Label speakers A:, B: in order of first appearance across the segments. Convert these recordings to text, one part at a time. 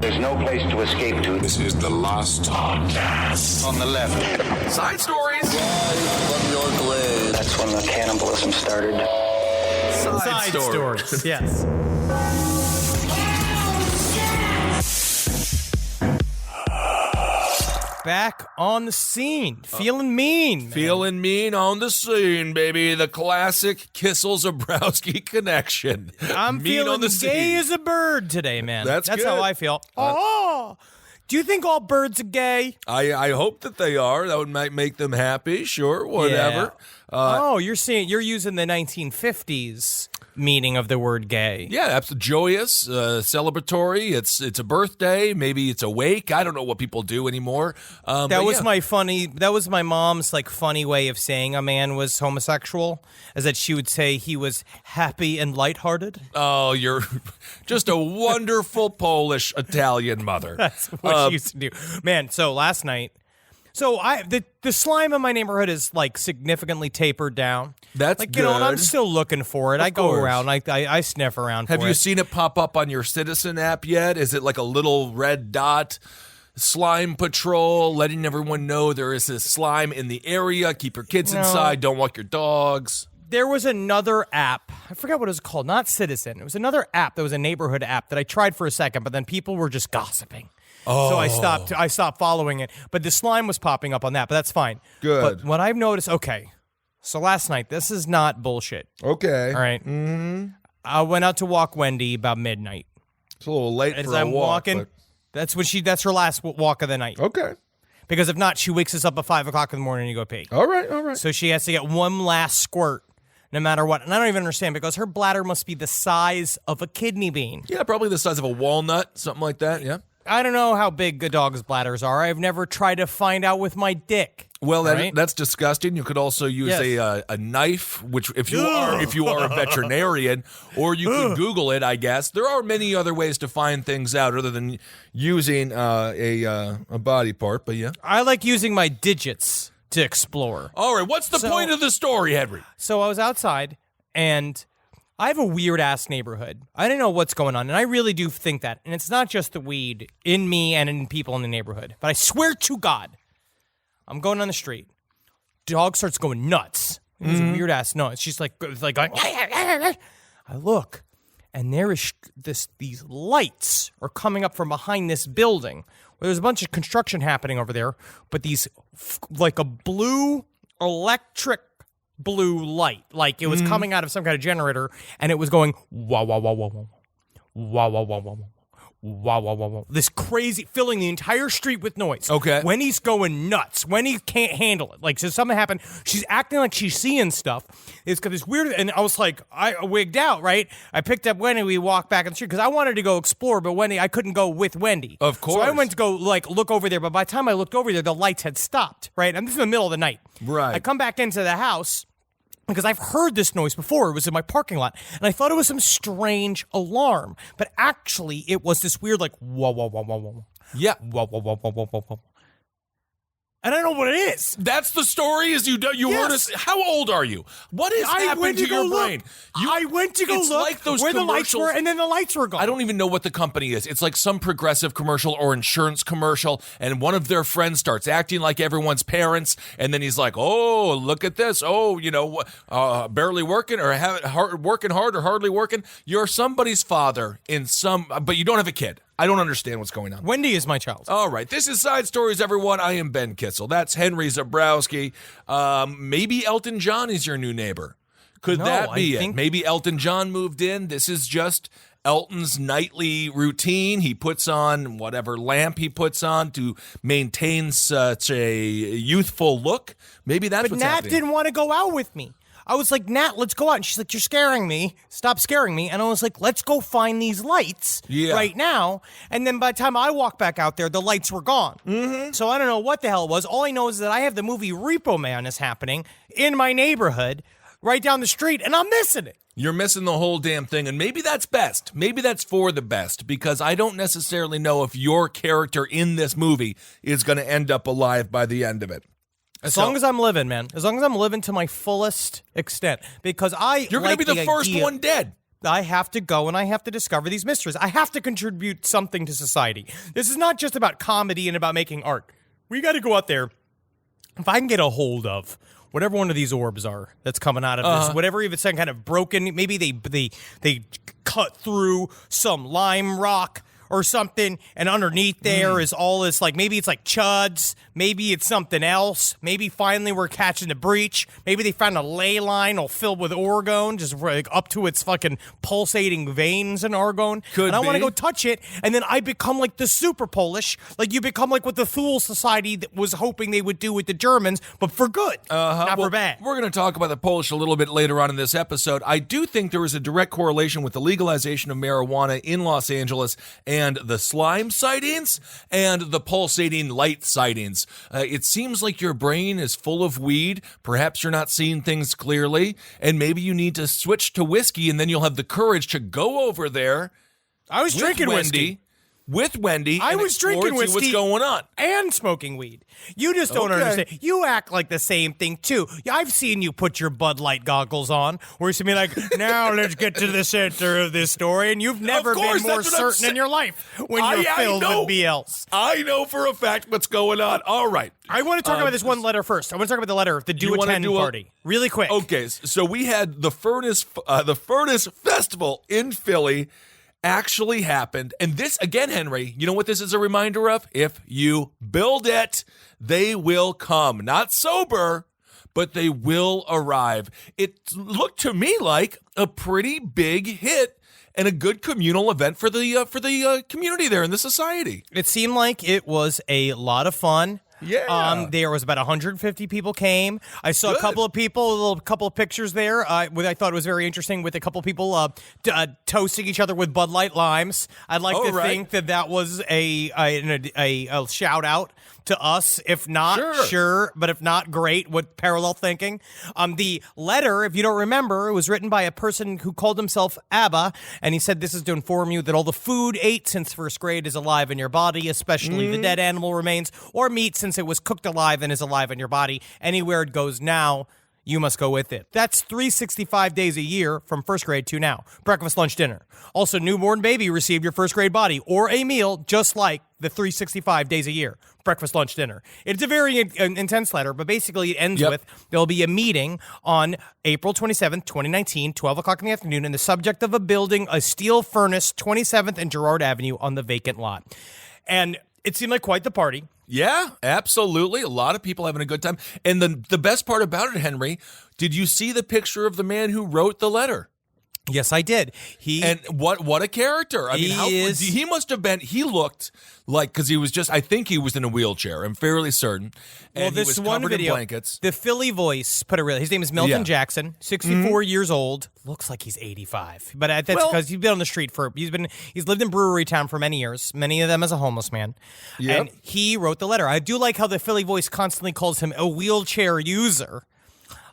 A: There's no place to escape to.
B: This is the last podcast.
A: On the left.
C: Side stories.
A: Live from your glade. That's when the cannibalism started.
C: Side stories.
D: Yes. Back on the scene. Feeling mean. Man.
C: Feeling mean on the scene, baby. The classic Kissel-Zabrowski connection.
D: I'm
C: mean
D: feeling
C: on the
D: gay
C: scene.
D: as a bird today, man.
C: That's good.
D: how I feel. Do you think all birds are gay?
C: I hope that they are. That would make them happy. Sure, whatever.
D: Yeah. You're using the 1950s meaning of the word gay.
C: Yeah, that's joyous, celebratory. It's a birthday. Maybe it's a wake. I don't know what people do anymore.
D: That was my mom's like funny way of saying a man was homosexual, is that she would say he was happy and lighthearted.
C: Oh, you're just a wonderful Polish Italian mother.
D: That's what she used to do, man. So last night. So the slime in my neighborhood is like significantly tapered down.
C: That's
D: like,
C: good.
D: And I'm still looking for it. I go
C: course.
D: around, I sniff around for it.
C: Have you seen it pop up on your Citizen app yet? Is it like a little red dot? Slime Patrol, letting everyone know there is this slime in the area. Keep your kids inside. Don't walk your dogs.
D: There was another app. I forgot what it was called. Not Citizen. It was another app that was a neighborhood app that I tried for a second, but then people were just gossiping. So I stopped following it. But the slime was popping up on that, but that's fine.
C: Good.
D: But what I've noticed, so last night, this is not bullshit.
C: Okay.
D: All right. Mm-hmm. I went out to walk Wendy about midnight.
C: It's a little late
D: As
C: for a
D: I'm
C: walk.
D: walking, that's her last walk of the night.
C: Okay.
D: Because if not, she wakes us up at 5 o'clock in the morning to go pee.
C: All right.
D: So she has to get one last squirt, no matter what. And I don't even understand, because her bladder must be the size of a kidney bean.
C: Yeah, probably the size of a walnut, something like that, yeah.
D: I don't know how big a dog's bladders are. I've never tried to find out with my dick.
C: Well,
D: right?
C: that's disgusting. You could also use a knife, which if you are a veterinarian, or you could Google it. I guess there are many other ways to find things out other than using a body part. But yeah,
D: I like using my digits to explore.
C: All right, what's the point of the story, Henry?
D: So I was outside, and I have a weird-ass neighborhood. I don't know what's going on, and I really do think that. And it's not just the weed in me and in people in the neighborhood. But I swear to God, I'm going on the street. Dog starts going nuts. It was a weird-ass noise. She's like going, I look, and there is these lights are coming up from behind this building. Well, there's a bunch of construction happening over there, but these, like a electric blue light, like it was coming out of some kind of generator, and it was going wah wah wah wah wah wah wah wah wah wah wah wah wah. This crazy, filling the entire street with noise.
C: Okay.
D: When he's going nuts, when he can't handle it, like so something happened. She's acting like she's seeing stuff. It's got this weird, and I was like, I wigged out, right? I picked up Wendy. We walked back on the street because I wanted to go explore, but I couldn't go with Wendy.
C: Of course.
D: So I went to go look over there, but by the time I looked over there, the lights had stopped. Right, and this is in the middle of the night.
C: Right.
D: I come back into the house, because I've heard this noise before. It was in my parking lot, and I thought it was some strange alarm, but actually it was this weird, like, whoa, whoa, whoa, whoa, whoa.
C: Yeah.
D: Whoa, whoa, whoa, whoa, whoa, whoa, whoa. And I don't know what it is.
C: That's the story. Is you heard us? How old are you? What has happened to your brain?
D: I went to go
C: it's
D: look
C: like those
D: where the lights were, and then the lights were gone.
C: I don't even know what the company is. It's like some progressive commercial or insurance commercial, and one of their friends starts acting like everyone's parents, and then he's like, "Oh, look at this! Oh, barely working or working hard or hardly working. You're somebody's father but you don't have a kid." I don't understand what's going on.
D: Wendy is my child.
C: All right. This is Side Stories, everyone. I am Ben Kissel. That's Henry Zabrowski. Maybe Elton John is your new neighbor. Could that be it? Maybe Elton John moved in. This is just Elton's nightly routine. He puts on whatever lamp he puts on to maintain such a youthful look. Maybe that's what's happening.
D: But Nat didn't want to go out with me. I was like, Nat, let's go out. And she's like, you're scaring me. Stop scaring me. And I was like, let's go find these lights right now. And then by the time I walked back out there, the lights were gone. Mm-hmm. So I don't know what the hell it was. All I know is that I have the movie Repo Man is happening in my neighborhood right down the street, and I'm missing it.
C: You're missing the whole damn thing, and maybe that's best. Maybe that's for the best, because I don't necessarily know if your character in this movie is going to end up alive by the end of it.
D: As long as I'm living, man. As long as I'm living to my fullest extent. Because
C: You're going to be the first one dead.
D: I have to go and I have to discover these mysteries. I have to contribute something to society. This is not just about comedy and about making art. We got to go out there. If I can get a hold of whatever one of these orbs are that's coming out of this, whatever, if it's some kind of broken, maybe they cut through some lime rock or something, and underneath there is all this, like, maybe it's like chuds, maybe it's something else, maybe finally we're catching the breach, maybe they found a ley line all filled with orgone, just like up to its fucking pulsating veins in argon, and I want to go touch it, and then I become like the super Polish, like you become like what the Thule Society that was hoping they would do with the Germans, but for good, not for bad.
C: We're going to talk about the Polish a little bit later on in this episode. I do think there is a direct correlation with the legalization of marijuana in Los Angeles and the slime sightings and the pulsating light sightings. It seems like your brain is full of weed. Perhaps you're not seeing things clearly, and maybe you need to switch to whiskey, and then you'll have the courage to go over there.
D: I was drinking whiskey.
C: With Wendy,
D: I was drinking whiskey.
C: What's going on?
D: And smoking weed. You just don't understand. You act like the same thing, too. I've seen you put your Bud Light goggles on, where you be like, now let's get to the center of this story, and you've never been more certain in your life when you're filled with BLs.
C: I know for a fact what's going on. All right.
D: I want to talk about this one letter first. I want to talk about the letter of the Do Attend party. Really quick.
C: Okay, so we had the Furnace Festival in Philly actually happened. And this, again, Henry, you know what this is a reminder of? If you build it, they will come. Not sober, but they will arrive. It looked to me like a pretty big hit and a good communal event for the community there in the society.
D: It seemed like it was a lot of fun.
C: Yeah.
D: There was about 150 people came. I saw a couple of people, a couple of pictures there. I thought it was very interesting with a couple of people toasting each other with Bud Light limes. I'd like to think that was a shout out to us. If not, sure, but if not, great. With parallel thinking. The letter, if you don't remember, it was written by a person who called himself Abba, and he said this is to inform you that all the food ate since first grade is alive in your body, especially the dead animal remains, or meat since it was cooked alive and is alive in your body. Anywhere it goes now, you must go with it. That's 365 days a year from first grade to now. Breakfast, lunch, dinner. Also, newborn baby received your first grade body or a meal just like the 365 days a year. Breakfast, lunch, dinner. It's a very intense letter, but basically it ends with there'll be a meeting on April 27th, 2019, 12 o'clock in the afternoon, and the subject of building a steel furnace, 27th and Girard Avenue on the vacant lot. And it seemed like quite the party.
C: Yeah, absolutely. A lot of people having a good time. And the best part about it, Henry, did you see the picture of the man who wrote the letter?
D: Yes, I did.
C: And what a character. I mean, he must have been, he looked like, because he was I think he was in a wheelchair, I'm fairly certain. And
D: well, this
C: he was
D: one
C: covered
D: video,
C: in blankets.
D: The Philly voice put it really, his name is Milton Jackson, 64 years old, looks like he's 85. But that's because he's been on the street he's lived in Brewery Town for many years, many of them as a homeless man. Yep. And he wrote the letter. I do like how the Philly voice constantly calls him a wheelchair user.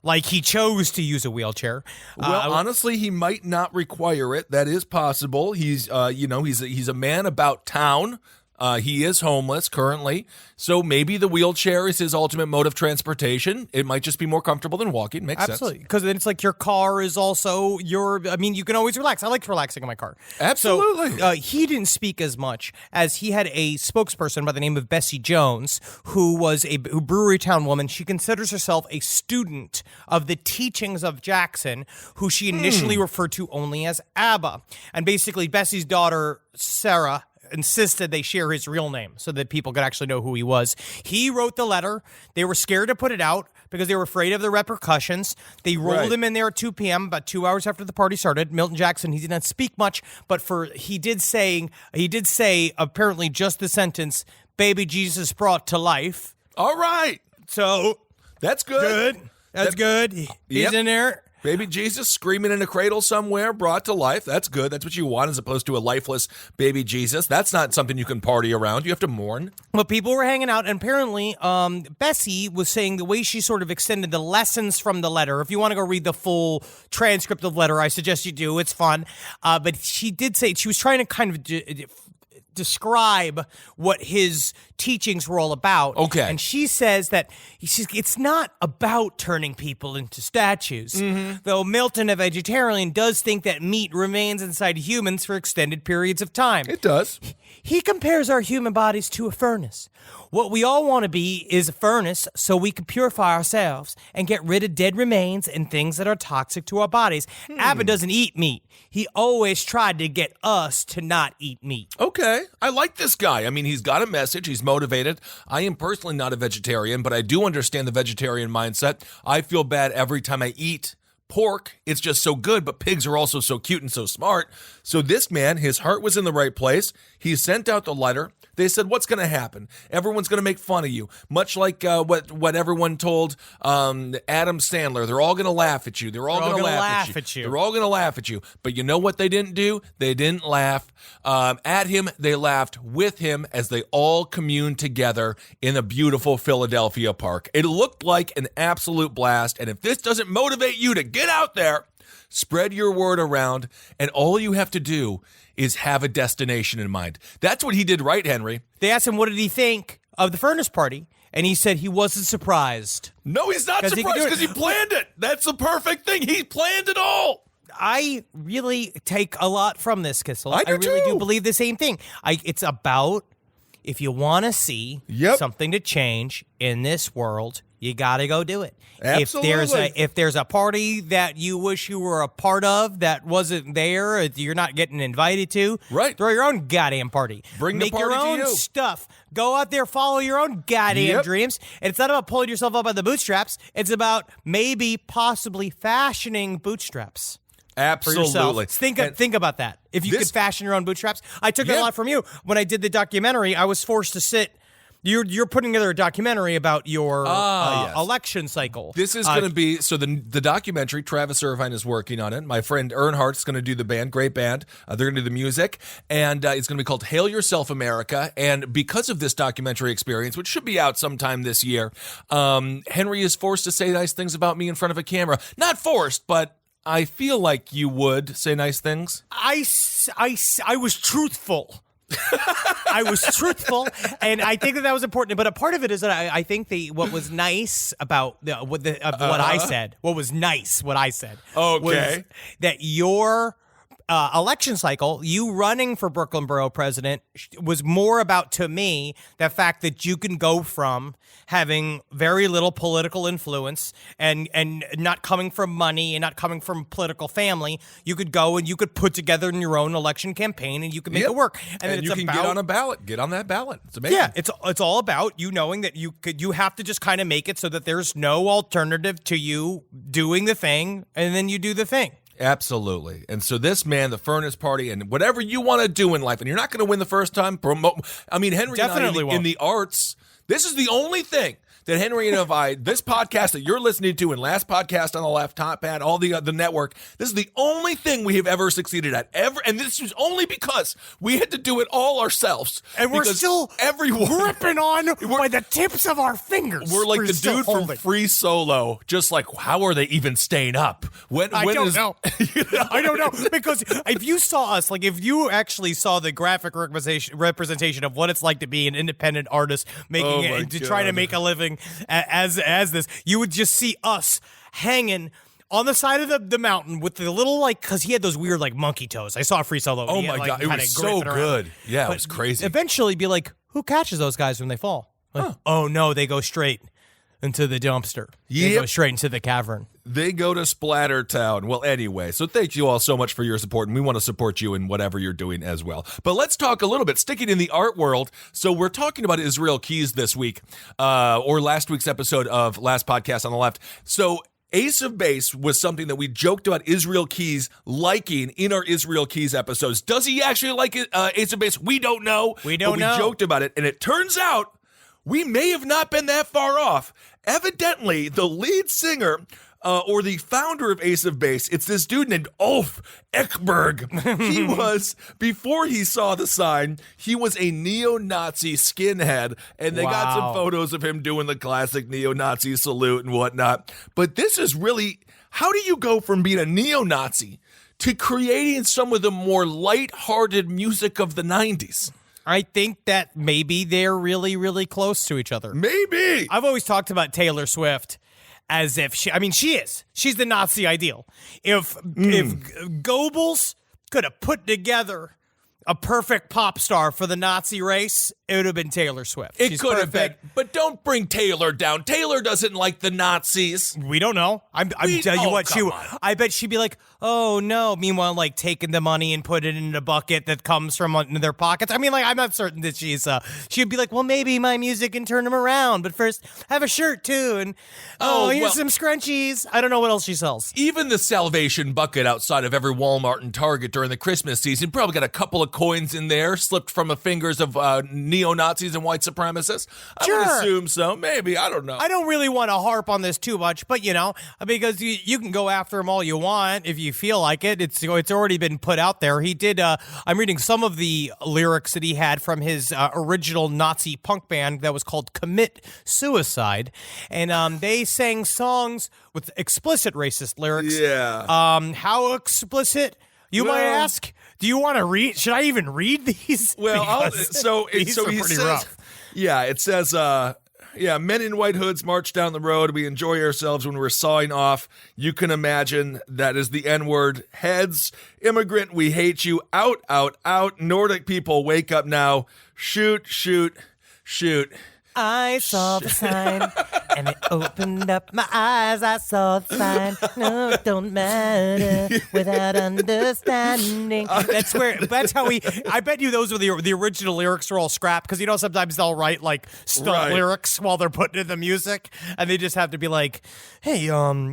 D: Like he chose to use a wheelchair.
C: Well, honestly, he might not require it. That is possible. He's a man about town. He is homeless currently, so maybe the wheelchair is his ultimate mode of transportation. It might just be more comfortable than walking. Makes sense.
D: Absolutely, because then it's like your car is also you can always relax. I like relaxing in my car.
C: Absolutely.
D: So, he didn't speak as much as he had a spokesperson by the name of Bessie Jones, who was a Brewery Town woman. She considers herself a student of the teachings of Jackson, who she initially referred to only as Abba. And basically, Bessie's daughter, Sarah, insisted they share his real name so that people could actually know who he was. He wrote the letter. They were scared to put it out because they were afraid of the repercussions. They rolled him in there at 2 p.m., about 2 hours after the party started. Milton Jackson, he did not speak much, but he did say apparently just the sentence, "Baby Jesus brought to life."
C: All right.
D: So
C: that's good.
D: That's good. He's in there.
C: Baby Jesus screaming in a cradle somewhere, brought to life. That's good. That's what you want as opposed to a lifeless baby Jesus. That's not something you can party around. You have to mourn.
D: But people were hanging out, and apparently Bessie was saying the way she sort of extended the lessons from the letter. If you want to go read the full transcript of the letter, I suggest you do. It's fun. But she did say she was trying to kind of describe what his teachings were all about.
C: Okay.
D: And she says that it's not about turning people into statues. Though Milton, a vegetarian, does think that meat remains inside humans for extended periods of time.
C: It does.
D: He compares our human bodies to a furnace. What we all want to be is a furnace so we can purify ourselves and get rid of dead remains and things that are toxic to our bodies. Abbott doesn't eat meat. He always tried to get us to not eat meat.
C: Okay. I like this guy. I mean, he's got a message. He's motivated. I am personally not a vegetarian, but I do understand the vegetarian mindset. I feel bad every time I eat pork. It's just so good, but pigs are also so cute and so smart. So this man, his heart was in the right place. He sent out the letter. They said, what's going to happen? Everyone's going to make fun of you. Much like what everyone told Adam Sandler. They're all going to laugh at you. They're all going to laugh at you. They're all going to laugh at you. But you know what they didn't do? They didn't laugh at him. They laughed with him as they all communed together in a beautiful Philadelphia park. It looked like an absolute blast. And if this doesn't motivate you to get out there, spread your word around, and all you have to do is have a destination in mind. That's what he did right, Henry.
D: They asked him what did he think of the furnace party, and he said he wasn't surprised.
C: No, he's not surprised because he planned it. That's the perfect thing. He planned it all.
D: I really take a lot from this, Kissel.
C: I
D: really
C: too.
D: do believe the same thing. It's about, if you want to see something to change in this world, you got to go do it.
C: Absolutely.
D: If there's a party that you wish you were a part of that wasn't there, you're not getting invited to,
C: right?
D: Throw your own goddamn party.
C: Make
D: your own stuff. Go out there, follow your own goddamn dreams. And it's not about pulling yourself up by the bootstraps. It's about possibly fashioning bootstraps.
C: Absolutely.
D: Think about that. If you could fashion your own bootstraps. I took that a lot from you. When I did the documentary, I was forced to sit. You're putting together a documentary about your election cycle.
C: This is going to be, so the documentary, Travis Irvine is working on it. My friend Earnhardt's going to do the band, great band. They're going to do the music, and it's going to be called Hail Yourself America. And because of this documentary experience, which should be out sometime this year, Henry is forced to say nice things about me in front of a camera. Not forced, but I feel like you would say nice things.
D: I was truthful. I was truthful, and I think that was important. But a part of it is that I think what was nice about what I said, what I said, was that your election cycle, you running for Brooklyn Borough president, was more about, to me, the fact that you can go from having very little political influence and not coming from money and not coming from political family. You could go and you could put together your own election campaign and you could make it work.
C: And you can get on a ballot. Get on that ballot. It's amazing.
D: Yeah, it's all about you knowing that you have to just kind of make it so that there's no alternative to you doing the thing, and then you do the thing.
C: Absolutely. And so this man, the furnace party, and whatever you want to do in life, and you're not going to win the first time, Henry
D: definitely
C: and I, in the arts, this is the only thing that Henry and I, this podcast that you're listening to and last podcast on the left, Top Hat, all the network, this is the only thing we have ever succeeded at. And this was only because we had to do it all ourselves.
D: And we're still gripping on by the tips of our fingers.
C: We're like the dude from Free Solo, just like, how are they even staying up?
D: I don't know. I don't know. Because if you saw us, like if you actually saw the graphic representation of what it's like to be an independent artist making it and to try to make a living as this, you would just see us hanging on the side of the mountain with the little, like, because he had those weird, like, monkey toes. I saw Free Solo.
C: Oh, my God. It was so good. Yeah, it was crazy.
D: Eventually be like, who catches those guys when they fall? Like, oh, no, they go straight into the dumpster. They go straight into the cavern.
C: They go to Splattertown. Well, anyway, so thank you all so much for your support, and we want to support you in whatever you're doing as well. But let's talk a little bit, sticking in the art world. So we're talking about Israel Keys this week, or last week's episode of Last Podcast on the Left. So Ace of Base was something that we joked about Israel Keys liking in our Israel Keys episodes. Does he actually like Ace of Base? We don't know.
D: We
C: joked about it, and it turns out we may have not been that far off. Evidently, the lead singer or the founder of Ace of Base, it's this dude named Ulf Ekberg. He was, before he saw the sign, he was a neo-Nazi skinhead, and they got some photos of him doing the classic neo-Nazi salute and whatnot. But this is really, how do you go from being a neo-Nazi to creating some of the more light-hearted music of the 90s?
D: I think that maybe they're really, really close to each other.
C: Maybe.
D: I've always talked about Taylor Swift as if she is. She's the Nazi ideal. If Goebbels could have put together a perfect pop star for the Nazi race, it would have been Taylor Swift.
C: It could have been, but don't bring Taylor down. Taylor doesn't like the Nazis.
D: We don't know. I'm telling you what, I bet she'd be like, oh no. Meanwhile, like taking the money and put it in a bucket that comes from in their pockets. I mean, like, I'm not certain that she'd be like, well, maybe my music can turn them around, but first have a shirt too. And here's some scrunchies. I don't know what else she sells.
C: Even the Salvation bucket outside of every Walmart and Target during the Christmas season probably got a couple of coins in there slipped from the fingers of neo-Nazis and white supremacists. I would assume so. Maybe. I don't know.
D: I don't really want to harp on this too much, but, because you can go after him all you want if you feel like it. It's already been put out there. He did, I'm reading some of the lyrics that he had from his original Nazi punk band that was called Commit Suicide. And they sang songs with explicit racist lyrics.
C: Yeah.
D: How explicit? You might ask. Do you want to read? Should I even read these?
C: Well, he
D: pretty
C: says,
D: rough.
C: Yeah, it says, men in white hoods march down the road. We enjoy ourselves when we're sawing off. You can imagine that is the N-word. Heads, immigrant, we hate you. Out, out, out. Nordic people, wake up now. Shoot, shoot, shoot.
D: I saw the sign, and it opened up my eyes. I saw the sign. No, it don't matter without understanding. That's how I bet you those were the original lyrics are all scrapped, because sometimes they'll write like stunt lyrics while they're putting in the music, and they just have to be like, hey,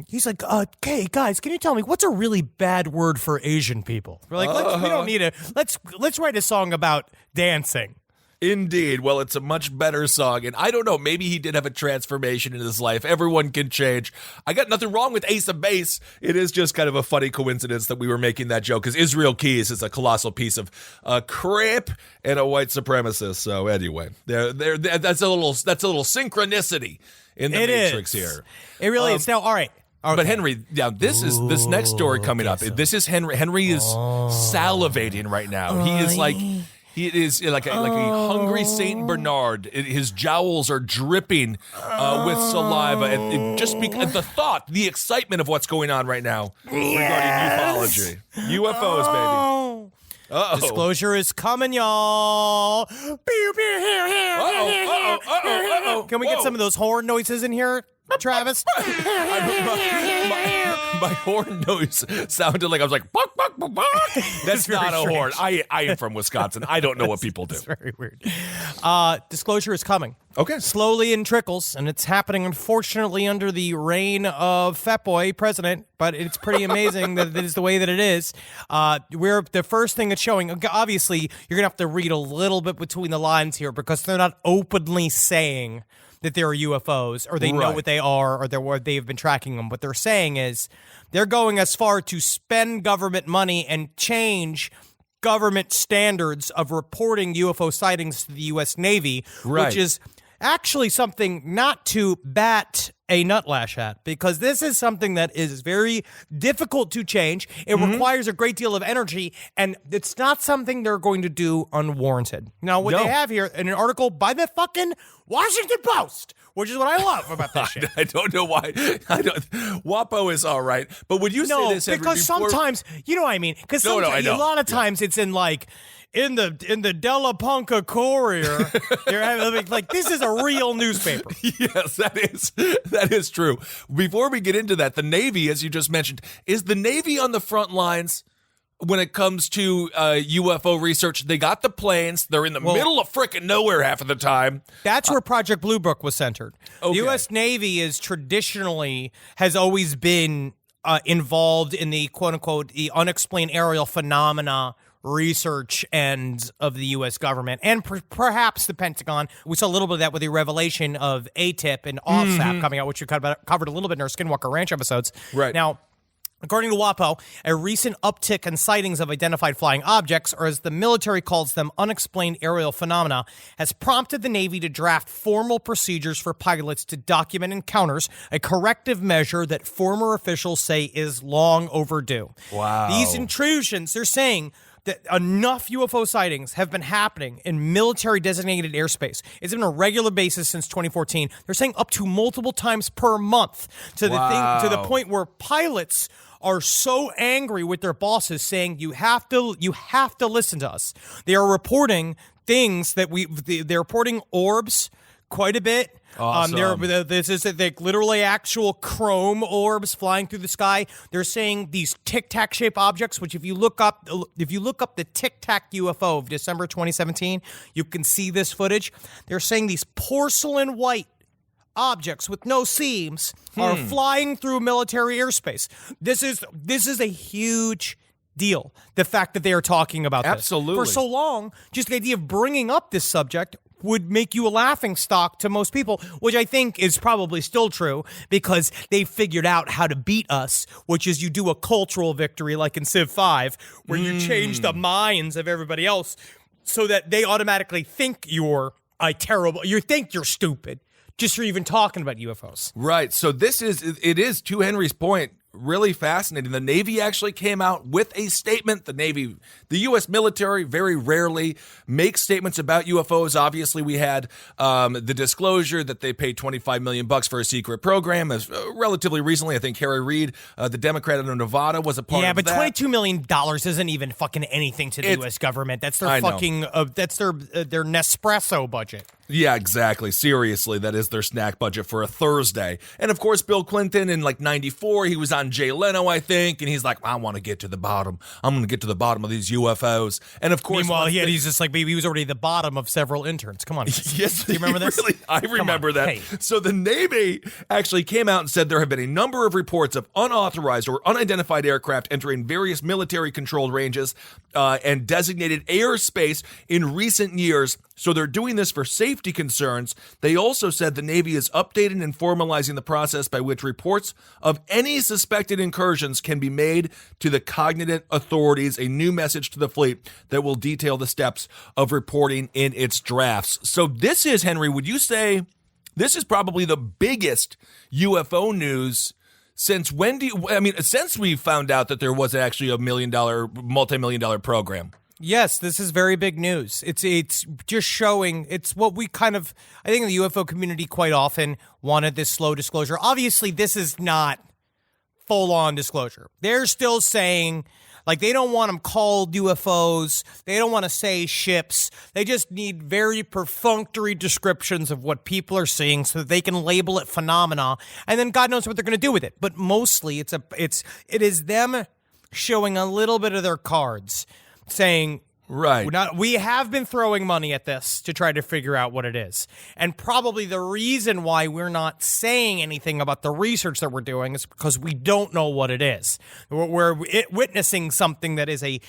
D: he's like, hey guys, can you tell me what's a really bad word for Asian people? We're like, we don't need it. Let's write a song about dancing.
C: Indeed. Well, it's a much better song, and I don't know, maybe he did have a transformation in his life. Everyone can change. I got nothing wrong with Ace of Base. It is just kind of a funny coincidence that we were making that joke, because Israel Keys is a colossal piece of crap and a white supremacist. So anyway, that's a little synchronicity in the Matrix here.
D: It really is. Now, all right. Okay.
C: But Henry, this next story coming up. This is Henry. Henry is salivating right now. He is like. He is like a hungry Saint Bernard. His jowls are dripping with saliva. And just because the excitement of what's going on right now regarding ufology. UFOs, baby. Uh-oh.
D: Disclosure is coming, y'all. Pew, pew, here, here.
C: Uh-oh.
D: Can we get some of those horn noises in here, Travis?
C: My horn noise sounded like I was like, buck, buck, buck, buck. That's not a horn. I am from Wisconsin. I don't know what people do.
D: It's very weird. Disclosure is coming.
C: Okay.
D: Slowly in trickles, and it's happening, unfortunately, under the reign of Fatboy president, but it's pretty amazing that it is the way that it is. The first thing it's showing, obviously, you're going to have to read a little bit between the lines here, because they're not openly saying that there are UFOs, or they know what they are, or they've been tracking them. What they're saying is they're going as far to spend government money and change government standards of reporting UFO sightings to the U.S. Navy, which is actually something not to bat a nutlash at, because this is something that is very difficult to change. It requires a great deal of energy, and it's not something they're going to do unwarranted. Now, what they have here in an article by the fucking Washington Post, which is what I love about this shit.
C: I don't know why. WAPO is all right, but would you say this?
D: Because sometimes, you know what I mean? Because a lot of times it's in like, in the Della Punca Courier, you're having, like, this is a real newspaper.
C: Yes, that is true. Before we get into that, the Navy, as you just mentioned, is the Navy on the front lines when it comes to UFO research? They got the planes. They're in the middle of frickin' nowhere half of the time.
D: That's where Project Blue Book was centered. Okay. The U.S. Navy has always been involved in the quote-unquote the unexplained aerial phenomena research end of the U.S. government, and perhaps the Pentagon. We saw a little bit of that with the revelation of ATIP and OFSAP coming out, which we covered a little bit in our Skinwalker Ranch episodes.
C: Right.
D: Now, according to WAPO, a recent uptick in sightings of identified flying objects, or as the military calls them, unexplained aerial phenomena, has prompted the Navy to draft formal procedures for pilots to document encounters, a corrective measure that former officials say is long overdue.
C: Wow.
D: These intrusions, they're saying, that enough UFO sightings have been happening in military designated airspace. It's been a regular basis since 2014. They're saying up to multiple times per month to the point where pilots are so angry with their bosses saying you have to listen to us. They are reporting things that they're reporting orbs quite a bit.
C: Awesome.
D: This is like literally actual chrome orbs flying through the sky. They're saying these Tic Tac shaped objects, which if you look up the Tic Tac UFO of December 2017, you can see this footage. They're saying these porcelain white objects with no seams are flying through military airspace. This is a huge deal. The fact that they are talking about this for so long, just the idea of bringing up this subject would make you a laughingstock to most people, which I think is probably still true because they figured out how to beat us, which is you do a cultural victory like in Civ 5, where you change the minds of everybody else so that they automatically think you think you're stupid just for even talking about UFOs.
C: Right. So it is, to Henry's point, really fascinating. The Navy actually came out with a statement. The U.S. military very rarely makes statements about UFOs. Obviously, we had the disclosure that they paid $25 million for a secret program. As relatively recently, I think Harry Reid, the Democrat of Nevada, was a part of that.
D: Yeah, but $22 million isn't even fucking anything to the U.S. government. That's their that's their Nespresso budget.
C: Yeah, exactly. Seriously, that is their snack budget for a Thursday. And of course, Bill Clinton in like 94, he was on Jay Leno, I think, and he's like, I want to get to the bottom. I'm going to get to the bottom of these UFOs. And of course,
D: meanwhile, he's just like, baby, he was already the bottom of several interns. Come on.
C: Yes.
D: Do you remember this?
C: Really, I remember that. Hey. So the Navy actually came out and said there have been a number of reports of unauthorized or unidentified aircraft entering various military-controlled ranges and designated airspace in recent years. So they're doing this for safety concerns. They also said the Navy is updating and formalizing the process by which reports of any suspected incursions can be made to the cognizant authorities, a new message to the fleet that will detail the steps of reporting in its drafts. So this is, Henry, would you say this is probably the biggest UFO news since when since we found out that there was actually a multi-million-dollar program?
D: Yes, this is very big news. It's just showing, it's what we I think the UFO community quite often wanted this slow disclosure. Obviously, this is not full-on disclosure. They're still saying, like, they don't want them called UFOs. They don't want to say ships. They just need very perfunctory descriptions of what people are seeing so that they can label it phenomena, and then God knows what they're going to do with it. But mostly, it is them showing a little bit of their cards, saying, right, we have been throwing money at this to try to figure out what it is. And probably the reason why we're not saying anything about the research that we're doing is because we don't know what it is. We're witnessing something that is a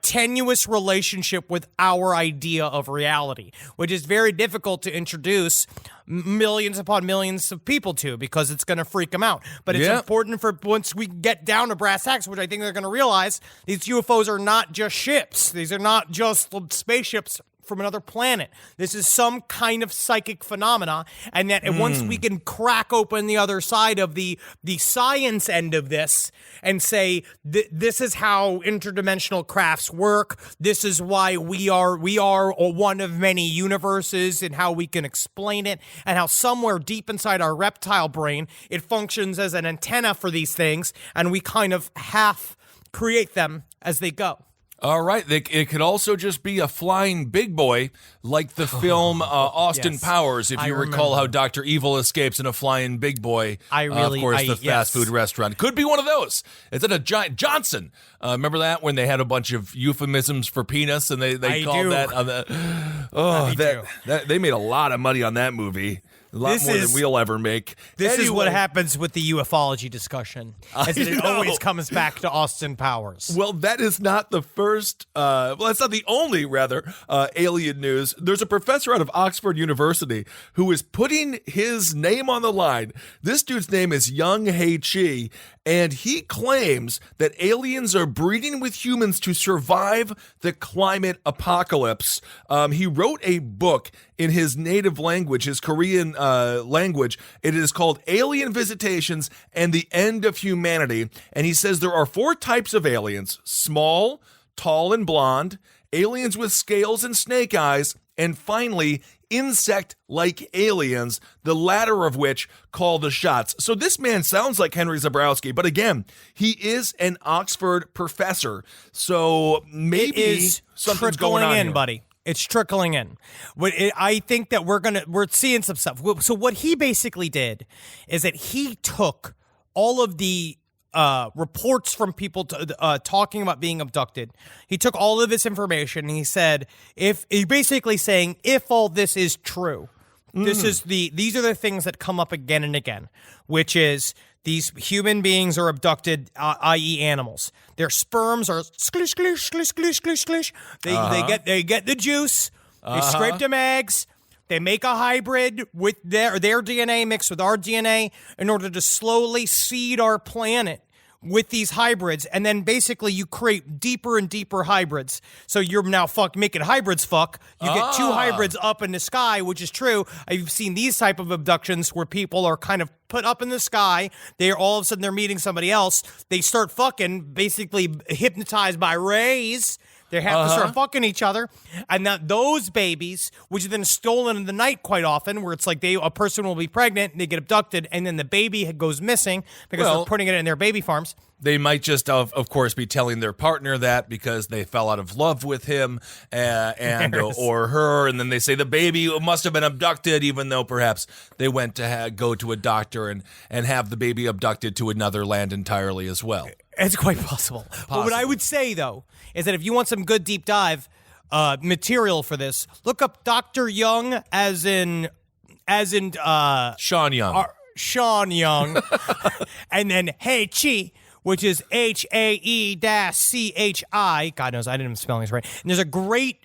D: tenuous relationship with our idea of reality, which is very difficult to introduce millions upon millions of people to, because it's going to freak them out. But it's important for once we get down to brass tacks, which I think they're going to realize, these UFOs are not just ships. These are not just spaceships from another planet. This is some kind of psychic phenomena, and that once we can crack open the other side of the science end of this and say this is how interdimensional crafts work, this is why we are one of many universes, and how we can explain it, and how somewhere deep inside our reptile brain it functions as an antenna for these things, and we kind of half create them as they go.
C: All right. It could also just be a flying big boy, like the film Austin Powers, if you recall how Dr. Evil escapes in a flying big boy. The fast food restaurant. Could be one of those. It's at a giant Johnson. Remember that when they had a bunch of euphemisms for penis, and they called that on the. They made a lot of money on that movie. A lot more than we'll ever make.
D: This is what happens with the ufology discussion. It always comes back to Austin Powers.
C: Well, that is not the first, that's not the only, alien news. There's a professor out of Oxford University who is putting his name on the line. This dude's name is Young Hei Chi, and he claims that aliens are breeding with humans to survive the climate apocalypse. He wrote a book in his native language, his Korean language. It is called Alien Visitations and the End of Humanity. And he says there are 4 types of aliens: small, tall and blonde, aliens with scales and snake eyes, and finally, insect-like aliens, the latter of which call the shots. So this man sounds like Henry Zebrowski, but again, he is an Oxford professor. So maybe something's going on here,
D: buddy. It's trickling in. I think that we're seeing some stuff. So what he basically did is that he took all of the reports from people talking about being abducted. He took all of this information and he said, if all this is true, these are the things that come up again and again, which is these human beings are abducted, i.e. animals. Their sperms are sklish, sklish, sklish, sklish, sklish, sklish. They get the juice. They scrape them eggs. They make a hybrid with their DNA mixed with our DNA in order to slowly seed our planet with these hybrids, and then basically you create deeper and deeper hybrids. So you're now making hybrids fuck. You get two hybrids up in the sky, which is true. I've seen these type of abductions where people are kind of put up in the sky. They're all of a sudden they're meeting somebody else. They start fucking, basically hypnotized by rays. They have to start fucking each other. And now those babies, which are then stolen in the night quite often, where it's like a person will be pregnant, and they get abducted, and then the baby goes missing because they're putting it in their baby farms.
C: They might just, of course, be telling their partner that because they fell out of love with him or her, and then they say the baby must have been abducted, even though perhaps they went to go to a doctor and have the baby abducted to another land entirely as well.
D: It's quite possible. But what I would say, though, is that if you want some good deep dive material for this, look up Dr. Young, as in
C: Sean Young.
D: Sean Young, and then Hey-Chi, which is HAE-CHI. God knows, I didn't have spellings right. And there's a great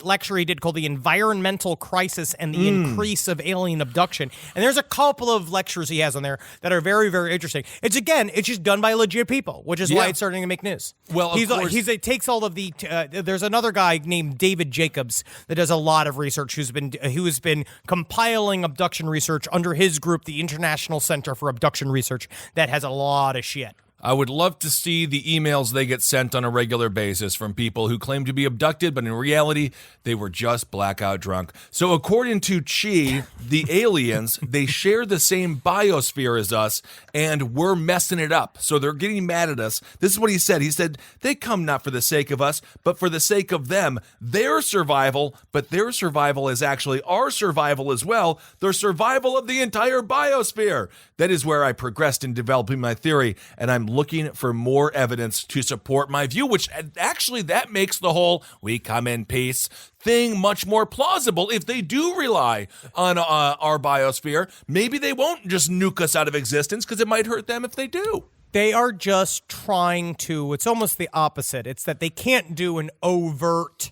D: lecture he did called The Environmental Crisis and the Increase of Alien Abduction. And there's a couple of lectures he has on there that are very, very interesting. It's just done by legit people, which is why it's starting to make news.
C: Well,
D: he takes all of the, there's another guy named David Jacobs that does a lot of research who has been compiling abduction research under his group, the International Center for Abduction Research, that has a lot of shit.
C: I would love to see the emails they get sent on a regular basis from people who claim to be abducted, but in reality, they were just blackout drunk. So according to Chi, the aliens, they share the same biosphere as us, and we're messing it up. So they're getting mad at us. This is what he said. He said, they come not for the sake of us, but for the sake of them. Their survival, but their survival is actually our survival as well. Their survival of the entire biosphere. That is where I progressed in developing my theory, and I'm looking for more evidence to support my view, which actually that makes the whole "we come in peace" thing much more plausible. If they do rely on our biosphere, maybe they won't just nuke us out of existence, because it might hurt them if they do.
D: They are just trying to, it's almost the opposite. It's that they can't do an overt,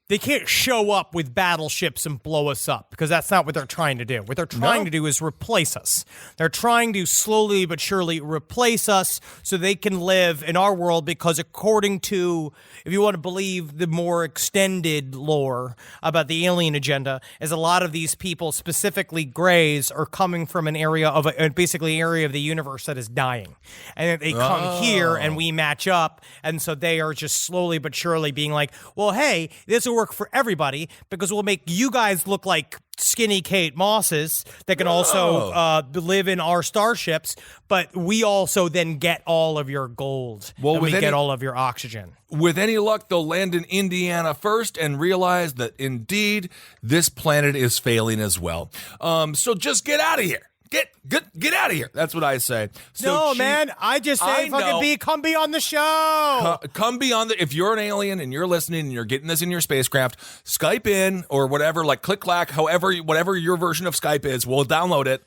D: they can't show up with battleships and blow us up, because that's not what they're trying to do. What they're trying to do is replace us. They're trying to slowly but surely replace us so they can live in our world, because according to, if you want to believe the more extended lore about the alien agenda, is a lot of these people, specifically Greys, are coming from an area of basically area of the universe that is dying. And they come here and we match up, and so they are just slowly but surely being like, well, hey, this will work for everybody, because we'll make you guys look like skinny Kate Mosses that can also live in our starships, but we also then get all of your gold, and we get all of your oxygen.
C: With any luck, they'll land in Indiana first and realize that indeed this planet is failing as well. So just get out of here. Get out of here. That's what I say. So
D: man, I just say come be on the show.
C: Come be on if you're an alien and you're listening and you're getting this in your spacecraft, Skype in or whatever, like click clack, whatever your version of Skype is, we'll download it.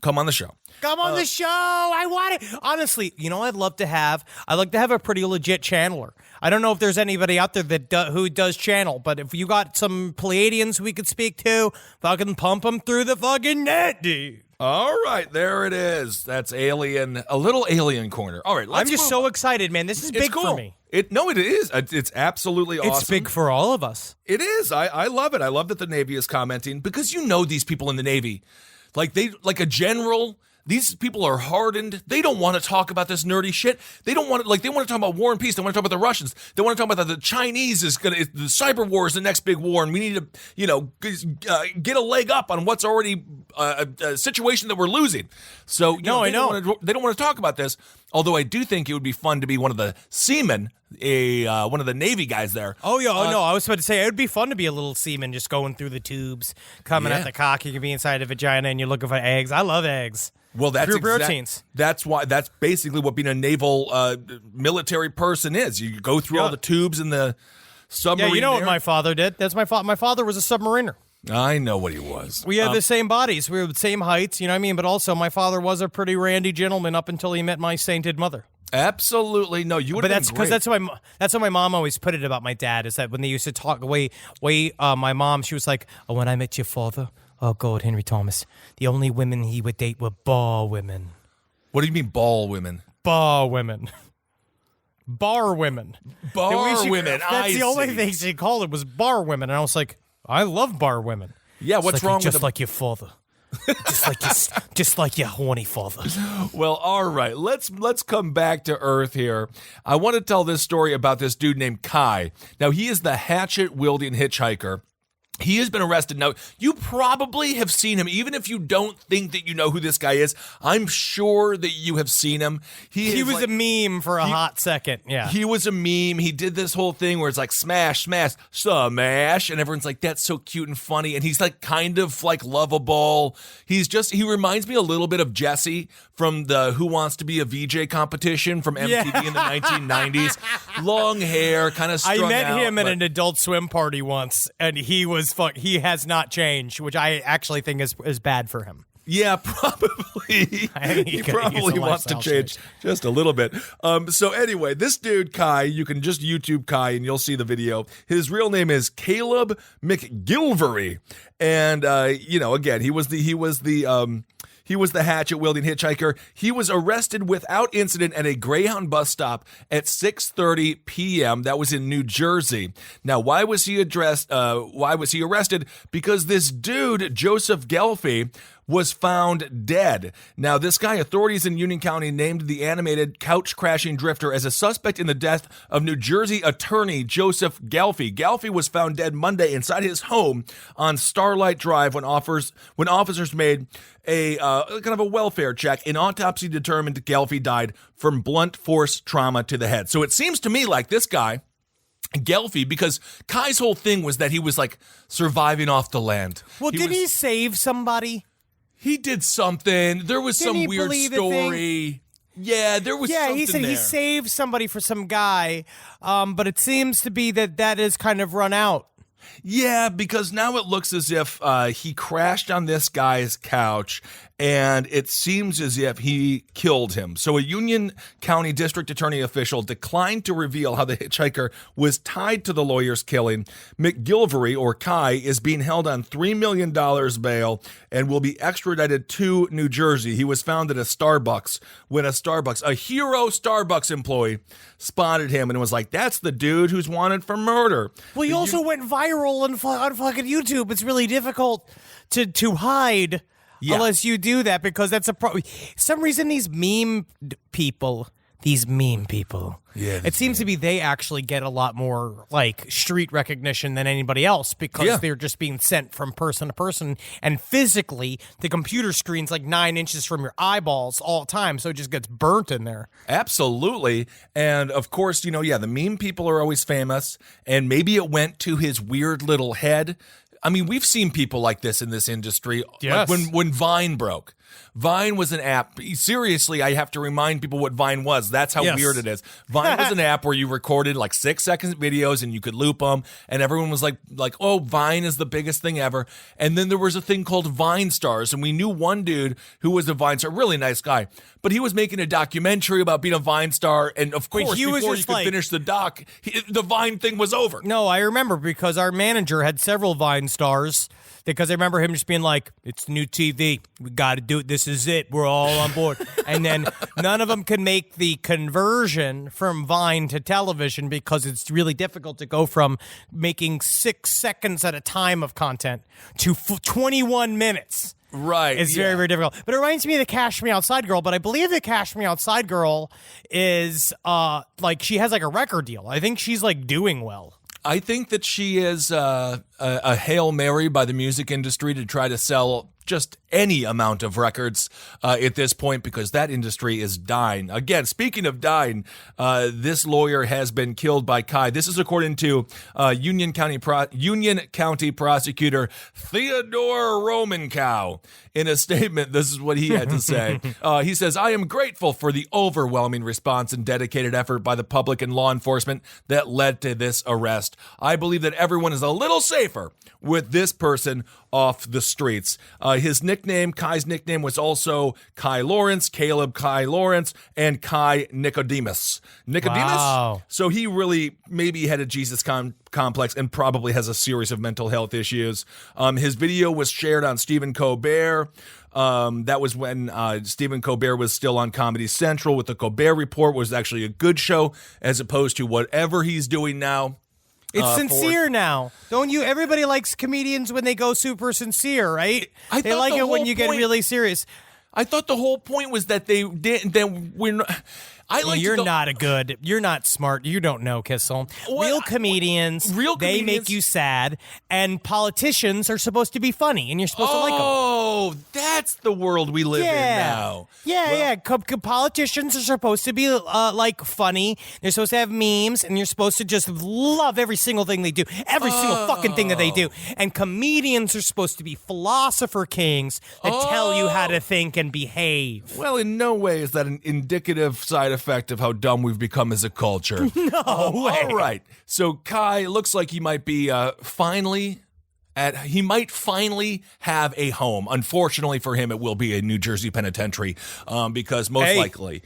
C: Come on the show.
D: Come on the show. I want it. Honestly, I'd like to have a pretty legit channeler. I don't know if there's anybody out there who does channel, but if you got some Pleiadians we could speak to, fucking pump them through the fucking net, dude.
C: All right, there it is. That's a little alien corner. All right,
D: I'm just so excited, man. This is big for me.
C: It is. It's absolutely awesome.
D: It's big for all of us.
C: It is. I love it. I love that the Navy is commenting, because these people in the Navy, like a general, These people are hardened. They don't want to talk about this nerdy shit. They don't want to, like, they want to talk about war and peace. They want to talk about the Russians. They want to talk about the Chinese the cyber war is the next big war, and we need to, get a leg up on what's already a situation that we're losing. So, they don't want to talk about this. Although I do think it would be fun to be one of the seamen, one of the Navy guys there.
D: Oh, yeah. No, I was about to say, it would be fun to be a little seaman just going through the tubes, coming at the cock. You can be inside a vagina and you're looking for eggs. I love eggs.
C: Well, that's
D: pure proteins.
C: That's basically what being a naval military person is. You go through all the tubes in the submarine.
D: Yeah, you know what my father did. That's my father. My father was a submariner.
C: I know what he was.
D: We had the same bodies. We were the same heights, you know what I mean? But also, my father was a pretty randy gentleman up until he met my sainted mother.
C: Absolutely. No, you would have been great.
D: But that's how my mom always put it about my dad, is that when they used to talk my mom, she was like, oh, when I met your father, oh, God, Henry Thomas, the only women he would date were bar women.
C: What do you mean ball women?
D: Bar women. Bar women.
C: Bar women.
D: That's the only thing she called it was bar women. And I was like, I love bar women.
C: Yeah, what's wrong with
D: just like your father. just like your horny father.
C: Well, all right. Let's come back to earth here. I want to tell this story about this dude named Kai. Now, he is the hatchet-wielding hitchhiker. He has been arrested. Now, you probably have seen him, even if you don't think that you know who this guy is. I'm sure that you have seen him.
D: He was a meme for a hot second. Yeah.
C: He was a meme. He did this whole thing where it's like smash, smash, smash, and everyone's like, that's so cute and funny. And he's like kind of like lovable. He reminds me a little bit of Jesse from the Who Wants to Be a VJ competition from MTV in the 1990s. Long hair, kind of strung out.
D: I met him at an Adult Swim party once, and he he has not changed, which I actually think is bad for him.
C: Yeah, probably. He probably wants to change just a little bit. So anyway, this dude, Kai, you can just YouTube Kai and you'll see the video. His real name is Caleb McGilvery. And, again, he was the hatchet-wielding hitchhiker. He was arrested without incident at a Greyhound bus stop at 6:30 p.m. That was in New Jersey. Now, why was he arrested? Because this dude, Joseph Gelfie, was found dead. Now, this guy, authorities in Union County named the animated couch-crashing drifter as a suspect in the death of New Jersey attorney Joseph Gelfie. Gelfie was found dead Monday inside his home on Starlight Drive when officers made a kind of a welfare check. An autopsy determined Gelfie died from blunt force trauma to the head. So it seems to me like this guy, Gelfie, because Kai's whole thing was that he was like surviving off the land.
D: Well, did he save somebody?
C: He did something. There was some weird story. Yeah, there was something
D: he said
C: there.
D: He saved somebody for some guy, but it seems to be that is kind of run out.
C: Yeah, because now it looks as if he crashed on this guy's couch, and it seems as if he killed him. So a Union County District Attorney official declined to reveal how the hitchhiker was tied to the lawyer's killing. McGilvery, or Kai, is being held on $3 million bail and will be extradited to New Jersey. He was found at a Starbucks when a hero Starbucks employee spotted him and was like, that's the dude who's wanted for murder.
D: Well, he also went viral on fucking YouTube. It's really difficult to hide. Yeah. Unless you do that, because that's a problem. Some reason these meme people, it seems to be they actually get a lot more like street recognition than anybody else, because they're just being sent from person to person, and physically the computer screen's like 9 inches from your eyeballs all the time, so it just gets burnt in there.
C: Absolutely. And of course, the meme people are always famous, and maybe it went to his weird little head. I mean, we've seen people like this in this industry.
D: Yes.
C: Like when Vine broke. Vine was an app. Seriously, I have to remind people what Vine was. That's how weird it is. Vine was an app where you recorded like 6-second videos and you could loop them, and everyone was like, oh, Vine is the biggest thing ever. And then there was a thing called Vine Stars, and we knew one dude who was a Vine star, really nice guy, but he was making a documentary about being a Vine star, and of course, before you could finish the doc, the Vine thing was over.
D: No, I remember, because our manager had several Vine stars. Because I remember him just being like, it's new TV. We got to do it. This is it. We're all on board. And then none of them can make the conversion from Vine to television, because it's really difficult to go from making 6 seconds at a time of content to 21 minutes.
C: Right.
D: It's very, very difficult. But it reminds me of the Cash Me Outside girl. But I believe the Cash Me Outside girl is like she has like a record deal. I think she's like doing well.
C: I think that she is a Hail Mary by the music industry to try to sell just any amount of records at this point, because that industry is dying. Again, speaking of dying, this lawyer has been killed by Kai. This is according to Union County prosecutor Theodore Romancow. In a statement, this is what he had to say. He says, "I am grateful for the overwhelming response and dedicated effort by the public and law enforcement that led to this arrest. I believe that everyone is a little safer with this person off the streets." His nickname, Kai's nickname, was also Kai Lawrence, Caleb Kai Lawrence, and Kai Nicodemus.
D: Wow.
C: So he really maybe had a Jesus complex and probably has a series of mental health issues. His video was shared on Stephen Colbert. That was when Stephen Colbert was still on Comedy Central with the Colbert Report, was actually a good show as opposed to whatever he's doing now.
D: It's sincere now. Don't you? Everybody likes comedians when they go super sincere, right? They like it when you get really serious.
C: I thought the whole point was that they didn't. That we're not.
D: You're not smart. You don't know, Kissel. Real comedians, they make you sad, and politicians are supposed to be funny, and you're supposed to like them.
C: Oh, that's the world we live in now.
D: Yeah. Politicians are supposed to be like funny. They're supposed to have memes, and you're supposed to just love every single thing they do, every single fucking thing that they do. And comedians are supposed to be philosopher kings that tell you how to think and behave.
C: Well, in no way is that an indicative side effect of how dumb we've become as a culture.
D: No way.
C: All right. So Kai looks like he might be finally have a home. Unfortunately for him, it will be a New Jersey penitentiary because most likely.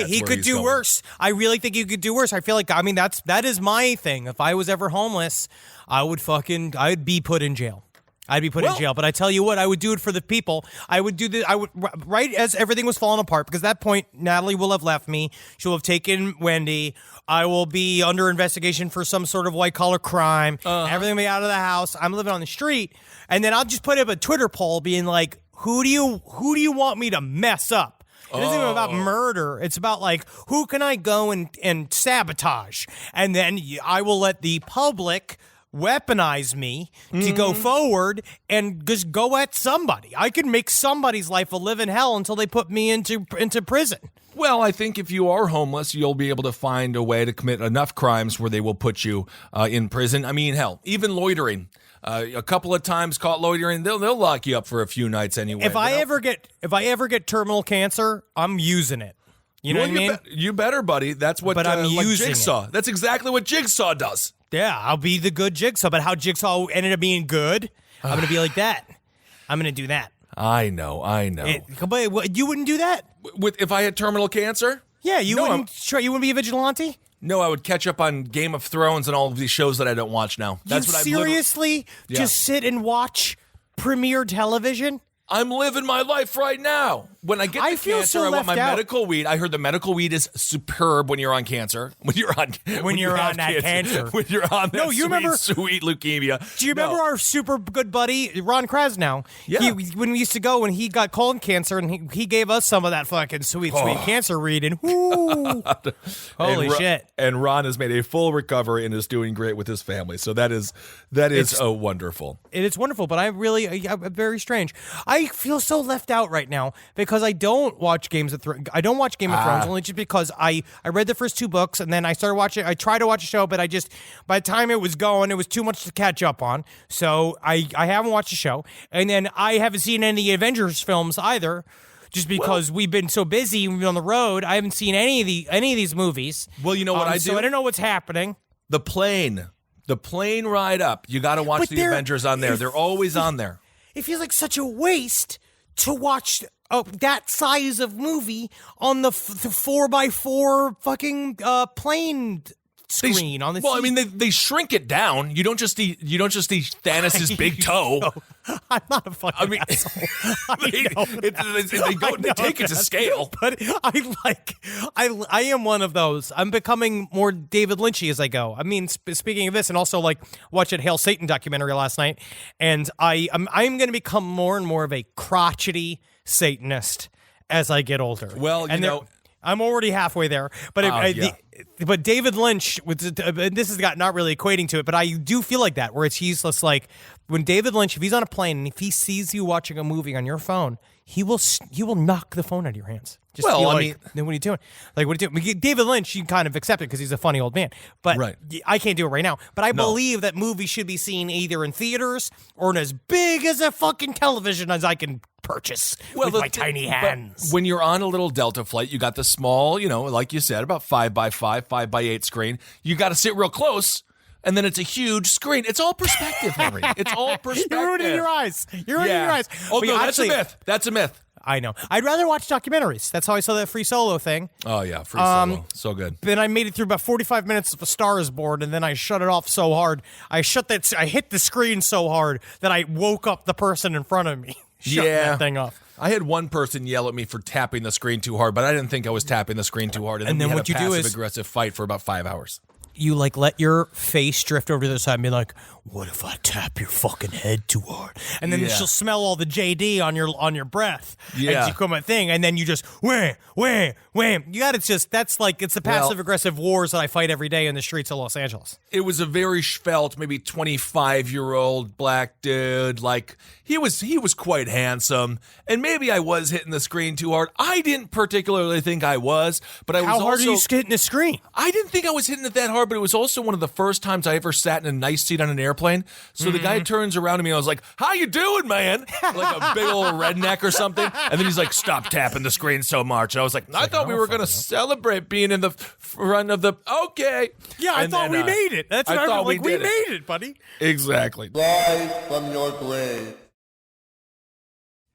D: He could do worse. I really think he could do worse. I feel like, that is my thing. If I was ever homeless, I'd be put in jail. I'd be put in jail, but I tell you what, I would do it for the people. Right as everything was falling apart, because at that point, Natalie will have left me. She'll have taken Wendy. I will be under investigation for some sort of white-collar crime. Everything will be out of the house. I'm living on the street. And then I'll just put up a Twitter poll being like, who do you want me to mess up? It isn't even about murder. It's about, like, who can I go and sabotage? And then I will let the public weaponize me to go forward and just go at somebody. I can make somebody's life a living hell until they put me into prison.
C: Well, I think if you are homeless, you'll be able to find a way to commit enough crimes where they will put you in prison. I mean, hell, even loitering. A couple of times caught loitering, they'll lock you up for a few nights anyway.
D: If I ever get terminal cancer, I'm using it. You know what I mean?
C: You better, buddy. That's what.
D: But I'm using
C: Jigsaw.
D: it.
C: That's exactly what Jigsaw does.
D: Yeah, I'll be the good Jigsaw. But how Jigsaw ended up being good, I'm going to be like that. I'm going to do that.
C: I know.
D: But you wouldn't do that?
C: If I had terminal cancer?
D: Yeah, you wouldn't be a vigilante?
C: No, I would catch up on Game of Thrones and all of these shows that I don't watch now.
D: That's what seriously just sit and watch premiere television?
C: I'm living my life right now. When I get the cancer, I want my medical weed. I heard the medical weed is superb when you're on cancer. When you're on cancer. When you're on that sweet leukemia.
D: Do you remember our super good buddy, Ron Krasnow?
C: Yeah.
D: When we used to go and he got colon cancer and he gave us some of that fucking sweet cancer weed and holy shit.
C: And Ron has made a full recovery and is doing great with his family. So that is wonderful.
D: It is wonderful, but I'm very strange. I feel so left out right now because I don't watch Games of Thrones. I don't watch Game of Thrones only just because I read the first 2 books and then I started watching. I tried to watch a show, but by the time it was going, it was too much to catch up on. So I haven't watched the show, and then I haven't seen any Avengers films either. Just because we've been so busy, we've been on the road, I haven't seen any of these movies.
C: Well, you know what I do?
D: So I don't know what's happening.
C: The plane ride up. You got to watch the Avengers on there. They're always on there.
D: It feels like such a waste to watch that size of movie on the 4x4 fucking plane screen on the.
C: Well, I mean, they shrink it down. You don't just see Thanos' big toe.
D: I'm not a fucking.
C: I mean, they take it to scale.
D: But I am one of those. I'm becoming more David Lynchy as I go. I mean, speaking of this, and also like watched a Hail Satan documentary last night, and I'm going to become more and more of a crotchety Satanist as I get older.
C: Well,
D: I'm already halfway there, but but David Lynch, this has got not really equating to it, but I do feel like that, where he's just like, when David Lynch, if he's on a plane and if he sees you watching a movie on your phone, he will knock the phone out of your hands. Just then what are you doing? Like, what are you doing? David Lynch, you can kind of accept it because he's a funny old man, but I can't do it right now. But I believe that movies should be seen either in theaters or in as big as a fucking television as I can purchase with my tiny hands.
C: When you're on a little Delta flight, you got the small, like you said, about 5x5, 5x8 screen. You got to sit real close. And then it's a huge screen. It's all perspective, Henry. It's all perspective.
D: You're ruining your eyes.
C: Oh, no, that's a myth. That's a myth.
D: I know. I'd rather watch documentaries. That's how I saw that Free Solo thing.
C: Oh, yeah. Free Solo. So good.
D: Then I made it through about 45 minutes of A Star Is Born, and then I shut it off so hard. I hit the screen so hard that I woke up the person in front of me. Shutting that thing off.
C: I had one person yell at me for tapping the screen too hard, but I didn't think I was tapping the screen too hard. And then what you do is passive-aggressive fight for about 5 hours.
D: You let your face drift over to the side and be like, what if I tap your fucking head too hard? And then she'll smell all the JD on your breath.
C: Yeah.
D: And you come a thing, and then you just wham, wham, wham. It's the passive-aggressive wars that I fight every day in the streets of Los Angeles.
C: It was a very svelte, maybe 25-year-old black dude. Like, he was quite handsome, and maybe I was hitting the screen too hard. I didn't particularly think I was, but I was also...
D: How hard are you hitting the screen?
C: I didn't think I was hitting it that hard, but it was also one of the first times I ever sat in a nice seat on an airplane. So the guy turns around to me and I was like, how you doing, man? Like a big old redneck or something. And then he's like, stop tapping the screen so much. And I was like, I thought we were going to celebrate being in the front of the... Okay.
D: Yeah, I thought we made it. That's what I thought. We made it, buddy.
C: Exactly.
A: Live from your grave.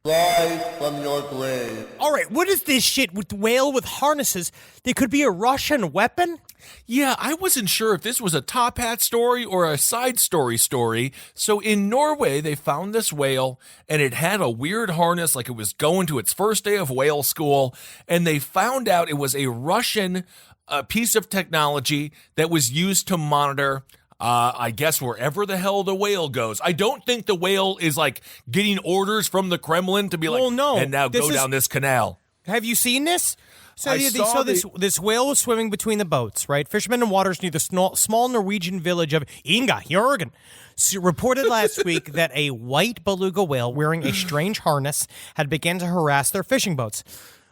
A: Live from your grave.
D: All right, what is this shit with the whale with harnesses? They could be a Russian weapon?
C: Yeah, I wasn't sure if this was a top hat story or a side story. So in Norway, they found this whale, and it had a weird harness like it was going to its first day of whale school, and they found out it was a Russian piece of technology that was used to monitor I guess wherever the hell the whale goes. I don't think the whale is like getting orders from the Kremlin to be like,
D: no.
C: And now go down this canal.
D: Have you seen this? So this whale was swimming between the boats, right? Fishermen in waters near the small Norwegian village of Inga Jørgen reported last week that a white beluga whale wearing a strange harness had begun to harass their fishing boats.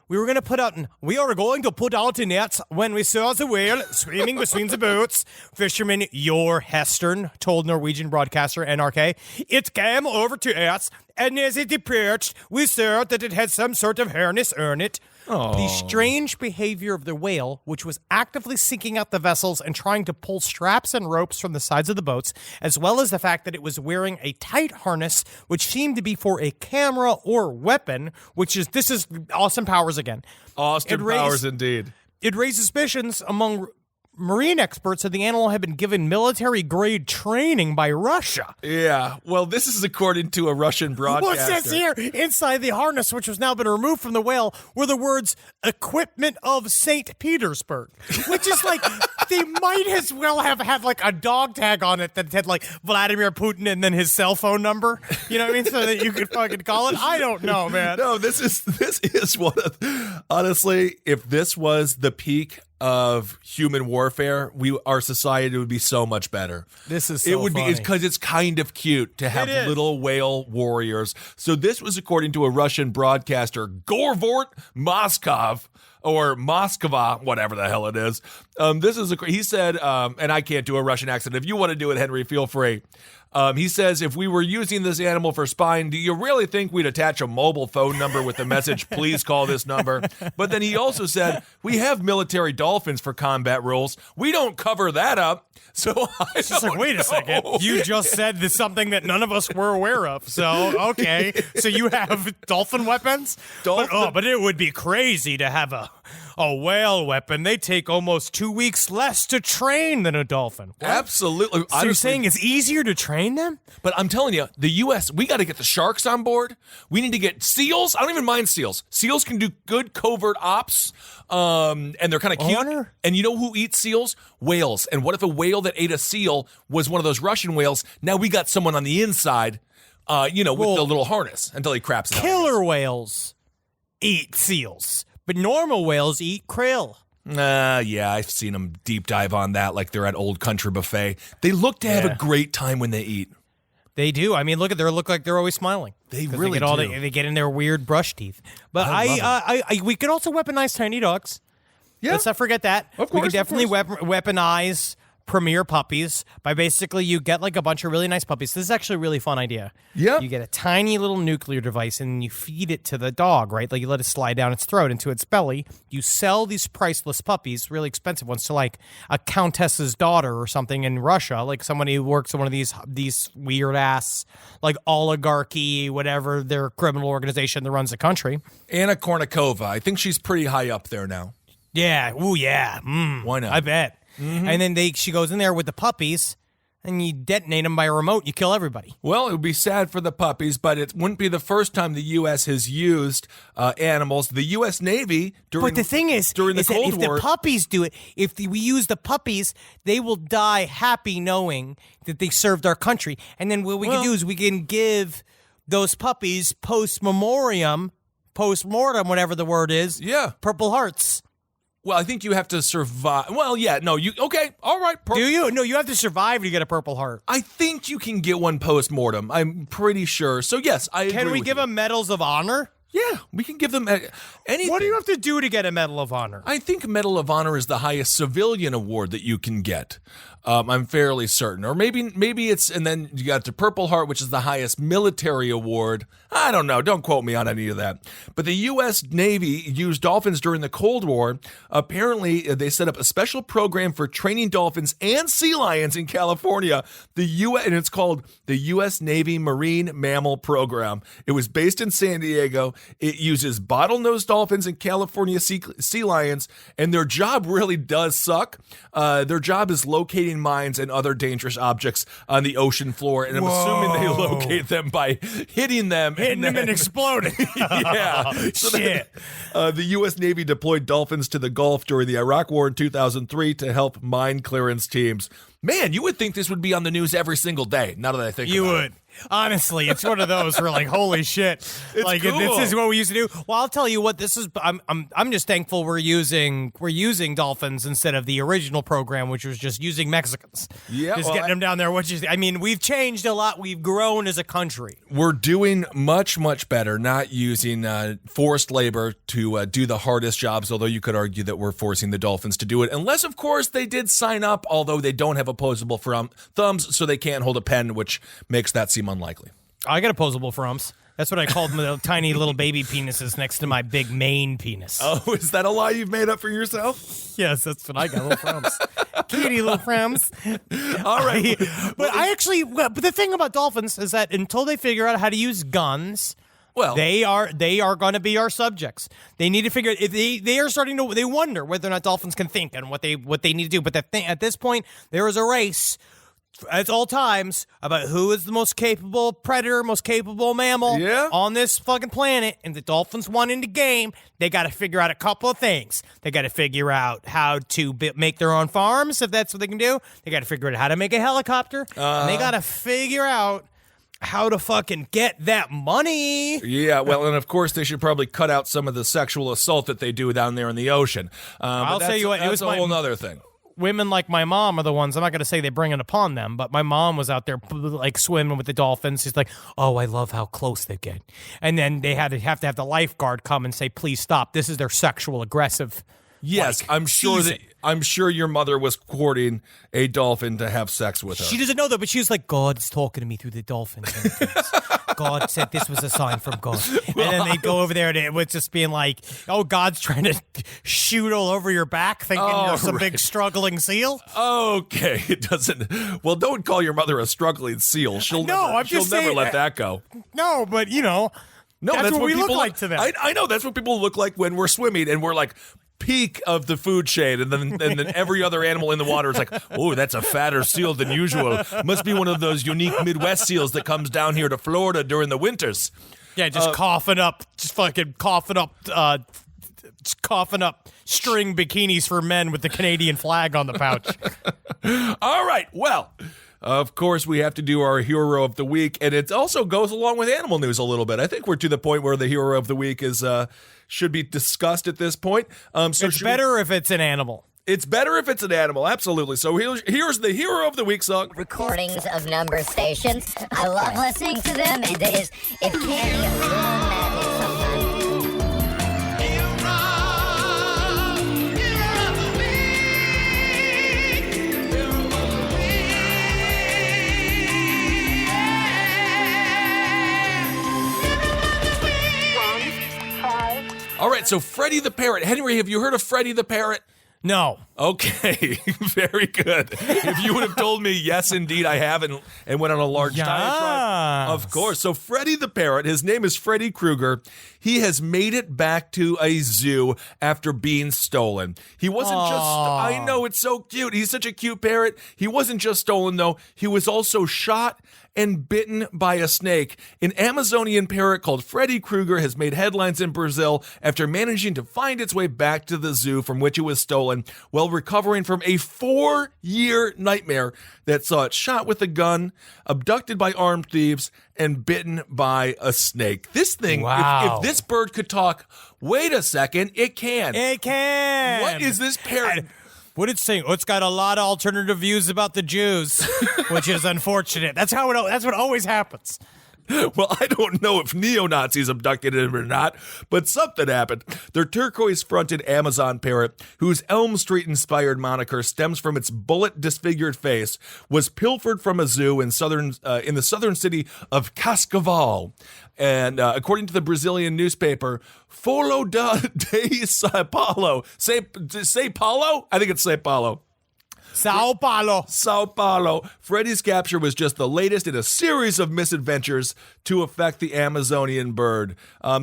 D: We are going to put out the nets when we saw the whale swimming between the boats. Fisherman Jor Hestern told Norwegian broadcaster NRK, it came over to us, and as it approached, we saw that it had some sort of harness on it.
C: Aww.
D: The strange behavior of the whale, which was actively seeking out the vessels and trying to pull straps and ropes from the sides of the boats, as well as the fact that it was wearing a tight harness, which seemed to be for a camera or weapon, this is Austin Powers again.
C: Austin Powers, indeed.
D: It raised suspicions among marine experts that the animal had been given military-grade training by Russia.
C: Yeah, well, this is according to a Russian broadcaster.
D: What's this here? Inside the harness, which has now been removed from the whale, were the words, equipment of St. Petersburg, which is like, they might as well have had like a dog tag on it that had like Vladimir Putin and then his cell phone number, you know what I mean, so that you could fucking call it. I don't know, man.
C: No, this is one of, honestly, if this was the peak of human warfare, our society would be so much better.
D: This is so funny.
C: It's because it's kind of cute to have little whale warriors. So this was according to a Russian broadcaster, Gorvort Moskov, or Moskva, whatever the hell it is. He said, and I can't do a Russian accent. If you want to do it, Henry, feel free. He says, if we were using this animal for spying, do you really think we'd attach a mobile phone number with the message, please call this number? But then he also said, we have military dolphins for combat rules. We don't cover that up. So
D: it's just like, wait a second. You just said this something that none of us were aware of. So, okay. So you have dolphin weapons? But it would be crazy to have a whale weapon, they take almost 2 weeks less to train than a dolphin. What?
C: Absolutely.
D: So you're saying it's easier to train them?
C: But I'm telling you, the U.S., we got to get the sharks on board. We need to get seals. I don't even mind seals. Seals can do good covert ops, and they're kind of cute.
D: Honor?
C: And you know who eats seals? Whales. And what if a whale that ate a seal was one of those Russian whales? Now we got someone on the inside, with the little harness until he craps it out.
D: Killer whales eat seals, but normal whales eat krill.
C: Yeah, I've seen them deep dive on that like they're at Old Country Buffet. They look to have a great time when they eat.
D: They do. I mean, look like they're always smiling.
C: They really do.
D: They get in their weird brush teeth. But we could also weaponize tiny dogs.
C: Yeah.
D: Let's not forget that.
C: Of course,
D: we could definitely weaponize premier puppies by basically you get like a bunch of really nice puppies. This is actually a really fun idea.
C: Yeah.
D: You get a tiny little nuclear device and you feed it to the dog, right? Like you let it slide down its throat into its belly. You sell these priceless puppies, really expensive ones, to like a countess's daughter or something in Russia, like somebody who works in one of these weird ass like oligarchy, whatever their criminal organization that runs the country.
C: Anna Kournikova. I think she's pretty high up there now.
D: Yeah. Ooh, yeah.
C: Why not?
D: I bet. Mm-hmm. And then she goes in there with the puppies, and you detonate them by a remote. You kill everybody.
C: Well, it would be sad for the puppies, but it wouldn't be the first time the U.S. has used animals. The U.S. Navy during
D: But the thing is
C: during the Cold
D: if
C: War,
D: the puppies do it, we use the puppies, they will die happy knowing that they served our country. And then what we can do is we can give those puppies post-mortem, whatever the word is, Purple Hearts.
C: Well, I think you have to survive. Well, yeah, no, okay, all right.
D: Do you? No, you have to survive to get a Purple Heart.
C: I think you can get one post-mortem. I'm pretty sure. So, yes, I agree.
D: Can we give them medals of honor?
C: Yeah, we can give them anything.
D: What do you have to do to get a Medal of Honor?
C: I think Medal of Honor is the highest civilian award that you can get. I'm fairly certain. Or maybe it's, and then you got the Purple Heart, which is the highest military award. I don't know. Don't quote me on any of that. But the U.S. Navy used dolphins during the Cold War. Apparently, they set up a special program for training dolphins and sea lions in California. And it's called the U.S. Navy Marine Mammal Program. It was based in San Diego. It uses bottlenose dolphins and California sea lions, and their job really does suck. Their job is locating mines and other dangerous objects on the ocean floor, and I'm assuming they locate them by hitting them
D: and exploding.
C: Yeah.
D: Shit.
C: The U.S. Navy deployed dolphins to the Gulf during the Iraq War in 2003 to help mine clearance teams. Man, you would think this would be on the news every single day, now that I think about it.
D: You would. Honestly, it's one of those where like, holy shit,
C: it's
D: like
C: cool.
D: This is what we used to do. Well, I'll tell you what, this is. I'm just thankful we're using dolphins instead of the original program, which was just using Mexicans.
C: Yeah,
D: just getting them down there. We've changed a lot. We've grown as a country.
C: We're doing much, much better, not using forced labor to do the hardest jobs, although you could argue that we're forcing the dolphins to do it. Unless, of course, they did sign up, although they don't have opposable thumbs, so they can't hold a pen, which makes that seem unlikely.
D: I got opposable thumbs. That's what I called the tiny little baby penises next to my big main penis.
C: Oh, is that a lie you've made up for yourself?
D: Yes, that's what I got, little thumbs. Kitty little thumbs.
C: All right.
D: But the thing about dolphins is that until they figure out how to use guns,
C: well,
D: they are going to be our subjects. They need to figure if they are starting to they wonder whether or not dolphins can think and what they need to do. But at this point, there is a race at all times about who is the most capable predator, most capable mammal on this fucking planet, and the dolphins won in the game. They got to figure out a couple of things. They got to figure out how to make their own farms, if that's what they can do. They got to figure out how to make a helicopter, and they got to figure out how to fucking get that money.
C: Yeah, well, and of course they should probably cut out some of the sexual assault that they do down there in the ocean.
D: I'll tell you what,
C: that's a whole other thing.
D: Women like my mom are the ones, I'm not going to say they bring it upon them, but my mom was out there like swimming with the dolphins. She's like, oh, I love how close they get. And then they have to have the lifeguard come and say, please stop. This is their sexual aggressive.
C: Yes, I'm sure your mother was courting a dolphin to have sex with her.
D: She doesn't know that, but she was like, God's talking to me through the dolphin. God said this was a sign from God. And then they go over there and it was just being like, oh, God's trying to shoot all over your back thinking you're some big struggling seal.
C: Okay, it doesn't. Well, don't call your mother a struggling seal. She'll never let that go.
D: No, but that's what we look like to them.
C: I know that's what people look like when we're swimming and we're like peak of the food chain, and then every other animal in the water is like, oh, that's a fatter seal than usual. Must be one of those unique Midwest seals that comes down here to Florida during the winters.
D: Yeah, just coughing up string bikinis for men with the Canadian flag on the pouch.
C: All right, well, of course, we have to do our hero of the week, and it also goes along with animal news a little bit. I think we're to the point where the hero of the week is should be discussed at this point. So
D: it's better if it's an animal.
C: It's better if it's an animal, absolutely. So here's the hero of the week song.
E: Recordings of number stations. I love listening to them, and it can be a little maddening sometimes.
C: All right, so Freddie the Parrot. Henry, have you heard of Freddie the Parrot?
D: No.
C: Okay, very good. If you would have told me, yes, indeed, I have, and went on a large diatribe, of course. So Freddie the Parrot, his name is Freddy Krueger. He has made it back to a zoo after being stolen. He wasn't I know, it's so cute. He's such a cute parrot. He wasn't just stolen, though. He was also shot and bitten by a snake. An Amazonian parrot called Freddy Krueger has made headlines in Brazil after managing to find its way back to the zoo from which it was stolen while recovering from a 4-year nightmare that saw it shot with a gun, abducted by armed thieves, and bitten by a snake. This thing, if this bird could talk, wait a second, it can.
D: It can.
C: What is this parrot?
D: What it's saying? Oh, it's got a lot of alternative views about the Jews, which is unfortunate. That's what always happens.
C: Well, I don't know if neo-Nazis abducted him or not, but something happened. Their turquoise-fronted Amazon parrot, whose Elm Street-inspired moniker stems from its bullet-disfigured face, was pilfered from a zoo in the southern city of Cascavel. And according to the Brazilian newspaper, Folha de Sao Paulo. Sao Paulo? I think it's Sao Paulo.
D: Sao Paulo.
C: Sao Paulo. Freddy's capture was just the latest in a series of misadventures to affect the Amazonian bird.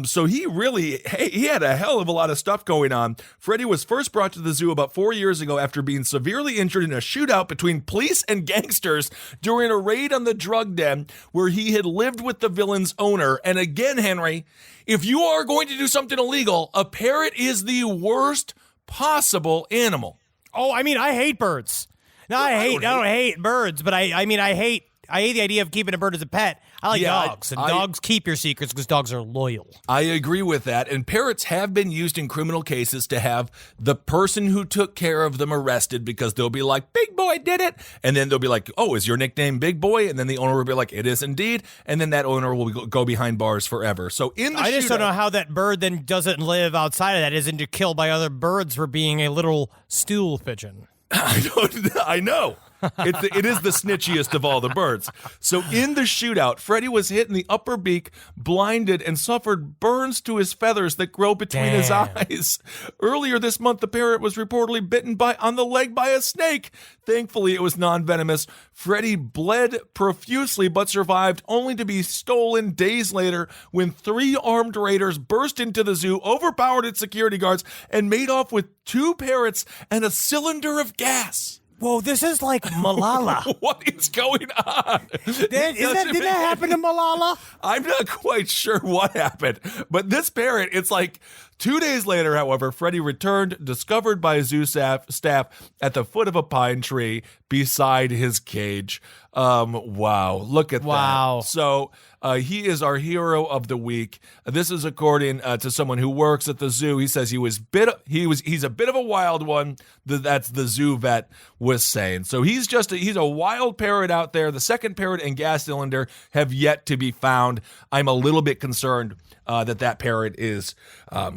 C: So he had a hell of a lot of stuff going on. Freddy was first brought to the zoo about 4 years ago after being severely injured in a shootout between police and gangsters during a raid on the drug den where he had lived with the villain's owner. And again, Henry, if you are going to do something illegal, a parrot is the worst possible animal.
D: Oh, I mean, I hate birds. I don't hate birds, but I hate the idea of keeping a bird as a pet. I like dogs, and dogs keep your secrets because dogs are loyal. I
C: agree with that, and parrots have been used in criminal cases to have the person who took care of them arrested because they'll be like, Big Boy did it, and then they'll be like, oh, is your nickname Big Boy? And then the owner will be like, it is indeed, and then that owner will go behind bars forever. So I
D: just don't know how that bird then doesn't live outside of that, isn't killed by other birds for being a literal stool pigeon.
C: I know. It is the snitchiest of all the birds. So in the shootout, Freddy was hit in the upper beak, blinded, and suffered burns to his feathers that grow between his eyes. Earlier this month, the parrot was reportedly bitten on the leg by a snake. Thankfully, it was non-venomous. Freddy bled profusely but survived, only to be stolen days later when 3 armed raiders burst into the zoo, overpowered its security guards, and made off with 2 parrots and a cylinder of gas.
D: Whoa, this is like Malala.
C: What is going on?
D: Did that happen to Malala?
C: I'm not quite sure what happened, but this parrot, it's like 2 days later, however, Freddy returned, discovered by zoo staff at the foot of a pine tree beside his cage. Wow, look at that. So he is our hero of the week. This is according to someone who works at the zoo. He says he's a bit of a wild one. That's the zoo vet was saying. So he's a wild parrot out there. The second parrot and gas cylinder have yet to be found. I'm a little bit concerned that parrot is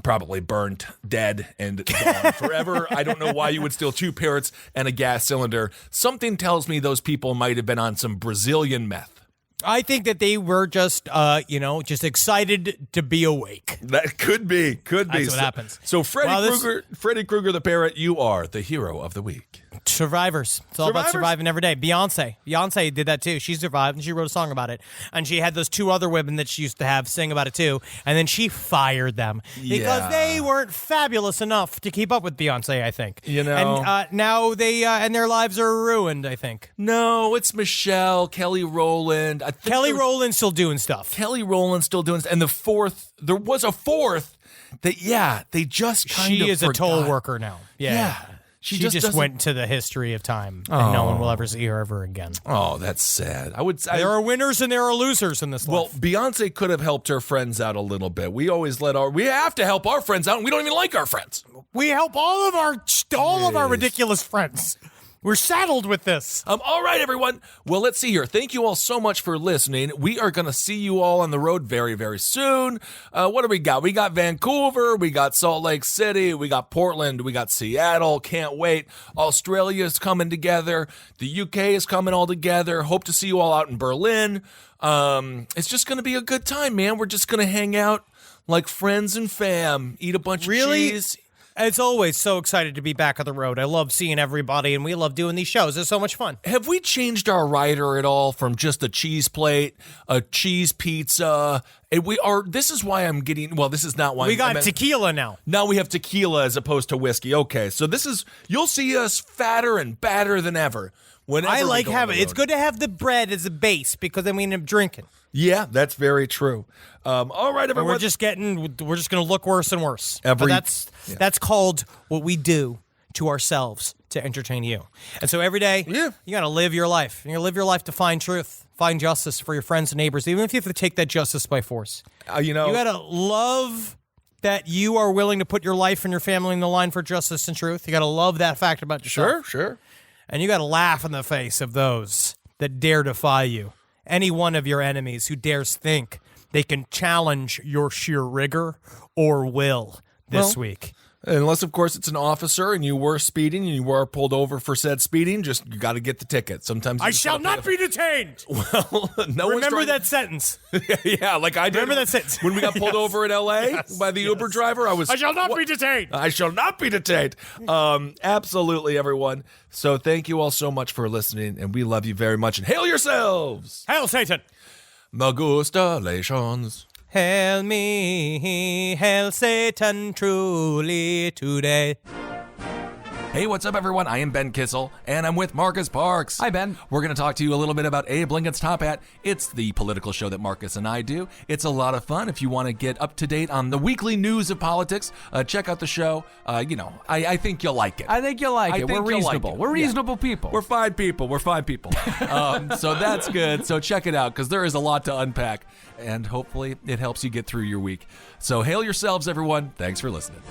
C: probably burnt, dead, and gone forever. I don't know why you would steal 2 parrots and a gas cylinder. Something tells me those people might have been on some Brazilian meth.
D: I think that they were just excited to be awake.
C: That could be.
D: That's what happens.
C: So Freddy Krueger the parrot, you are the hero of the week.
D: Survivors. It's all about surviving every day. Beyonce did that too. She survived and she wrote a song about it. And she had those two other women that she used to have sing about it too. And then she fired them because they weren't fabulous enough to keep up with Beyonce, I think. And now they and their lives are ruined, I think.
C: No, it's Michelle, Kelly Rowland.
D: Kelly Rowland's still doing stuff.
C: And there was a fourth that, they just kind of
D: She is
C: forgot.
D: a toll worker now. Yeah. She just went to the history of time, and no one will ever see her ever again.
C: Oh, that's sad.
D: There are winners and there are losers in this life.
C: Well, Beyonce could have helped her friends out a little bit. We always we have to help our friends out, and we don't even like our friends.
D: We help all of our ridiculous friends. We're saddled with this.
C: All right, everyone. Well, let's see here. Thank you all so much for listening. We are going to see you all on the road very, very soon. What do we got? We got Vancouver. We got Salt Lake City. We got Portland. We got Seattle. Can't wait. Australia's coming together. The UK is coming all together. Hope to see you all out in Berlin. It's just going to be a good time, man. We're just going to hang out like friends and fam. Eat a bunch of cheese.
D: It's always so excited to be back on the road. I love seeing everybody, and we love doing these shows. It's so much fun.
C: Have we changed our rider at all from just a cheese plate, a cheese pizza? This is why I'm getting, this is not why
D: we got tequila now.
C: Now we have tequila as opposed to whiskey. Okay, so you'll see us fatter and badder than ever.
D: I like having, it's good to have the bread as a base because then we end up drinking.
C: Yeah, that's very true. All right, everyone.
D: We're just going to look worse and worse. That's called what we do to ourselves to entertain you. And so every day, you got to live your life. You got to live your life to find truth, find justice for your friends and neighbors, even if you have to take that justice by force. You got to love that you are willing to put your life and your family in the line for justice and truth. You got to love that fact about yourself.
C: Sure.
D: And you got to laugh in the face of those that dare defy you. Any one of your enemies who dares think they can challenge your sheer rigor or will this week.
C: Unless, of course, it's an officer and you were speeding and you were pulled over for said speeding, you got to get the ticket. Sometimes
D: I shall not be detained.
C: Well,
D: remember that sentence.
C: Yeah, like I did.
D: Remember that sentence.
C: When we got pulled over in L.A. by the Uber driver,
D: I shall not be detained.
C: I shall not be detained. Absolutely, everyone. So thank you all so much for listening, and we love you very much. And hail yourselves.
D: Hail Satan.
C: Magustalations.
D: Hail me, hail Satan, truly today.
C: Hey, what's up, everyone? I am Ben Kissel, and I'm with Marcus Parks.
F: Hi, Ben.
C: We're going to talk to you a little bit about Abe Lincoln's Top Hat. It's the political show that Marcus and I do. It's a lot of fun. If you want to get up to date on the weekly news of politics, check out the show. I think you'll like it.
F: I think you'll like it. We're reasonable.
C: Like it.
F: We're reasonable people.
C: We're fine people. So that's good. So check it out, because there is a lot to unpack, and hopefully it helps you get through your week. So hail yourselves, everyone. Thanks for listening.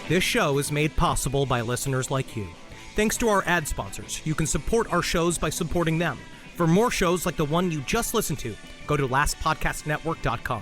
G: This show is made possible by listeners like you. Thanks to our ad sponsors, you can support our shows by supporting them. For more shows like the one you just listened to, go to lastpodcastnetwork.com.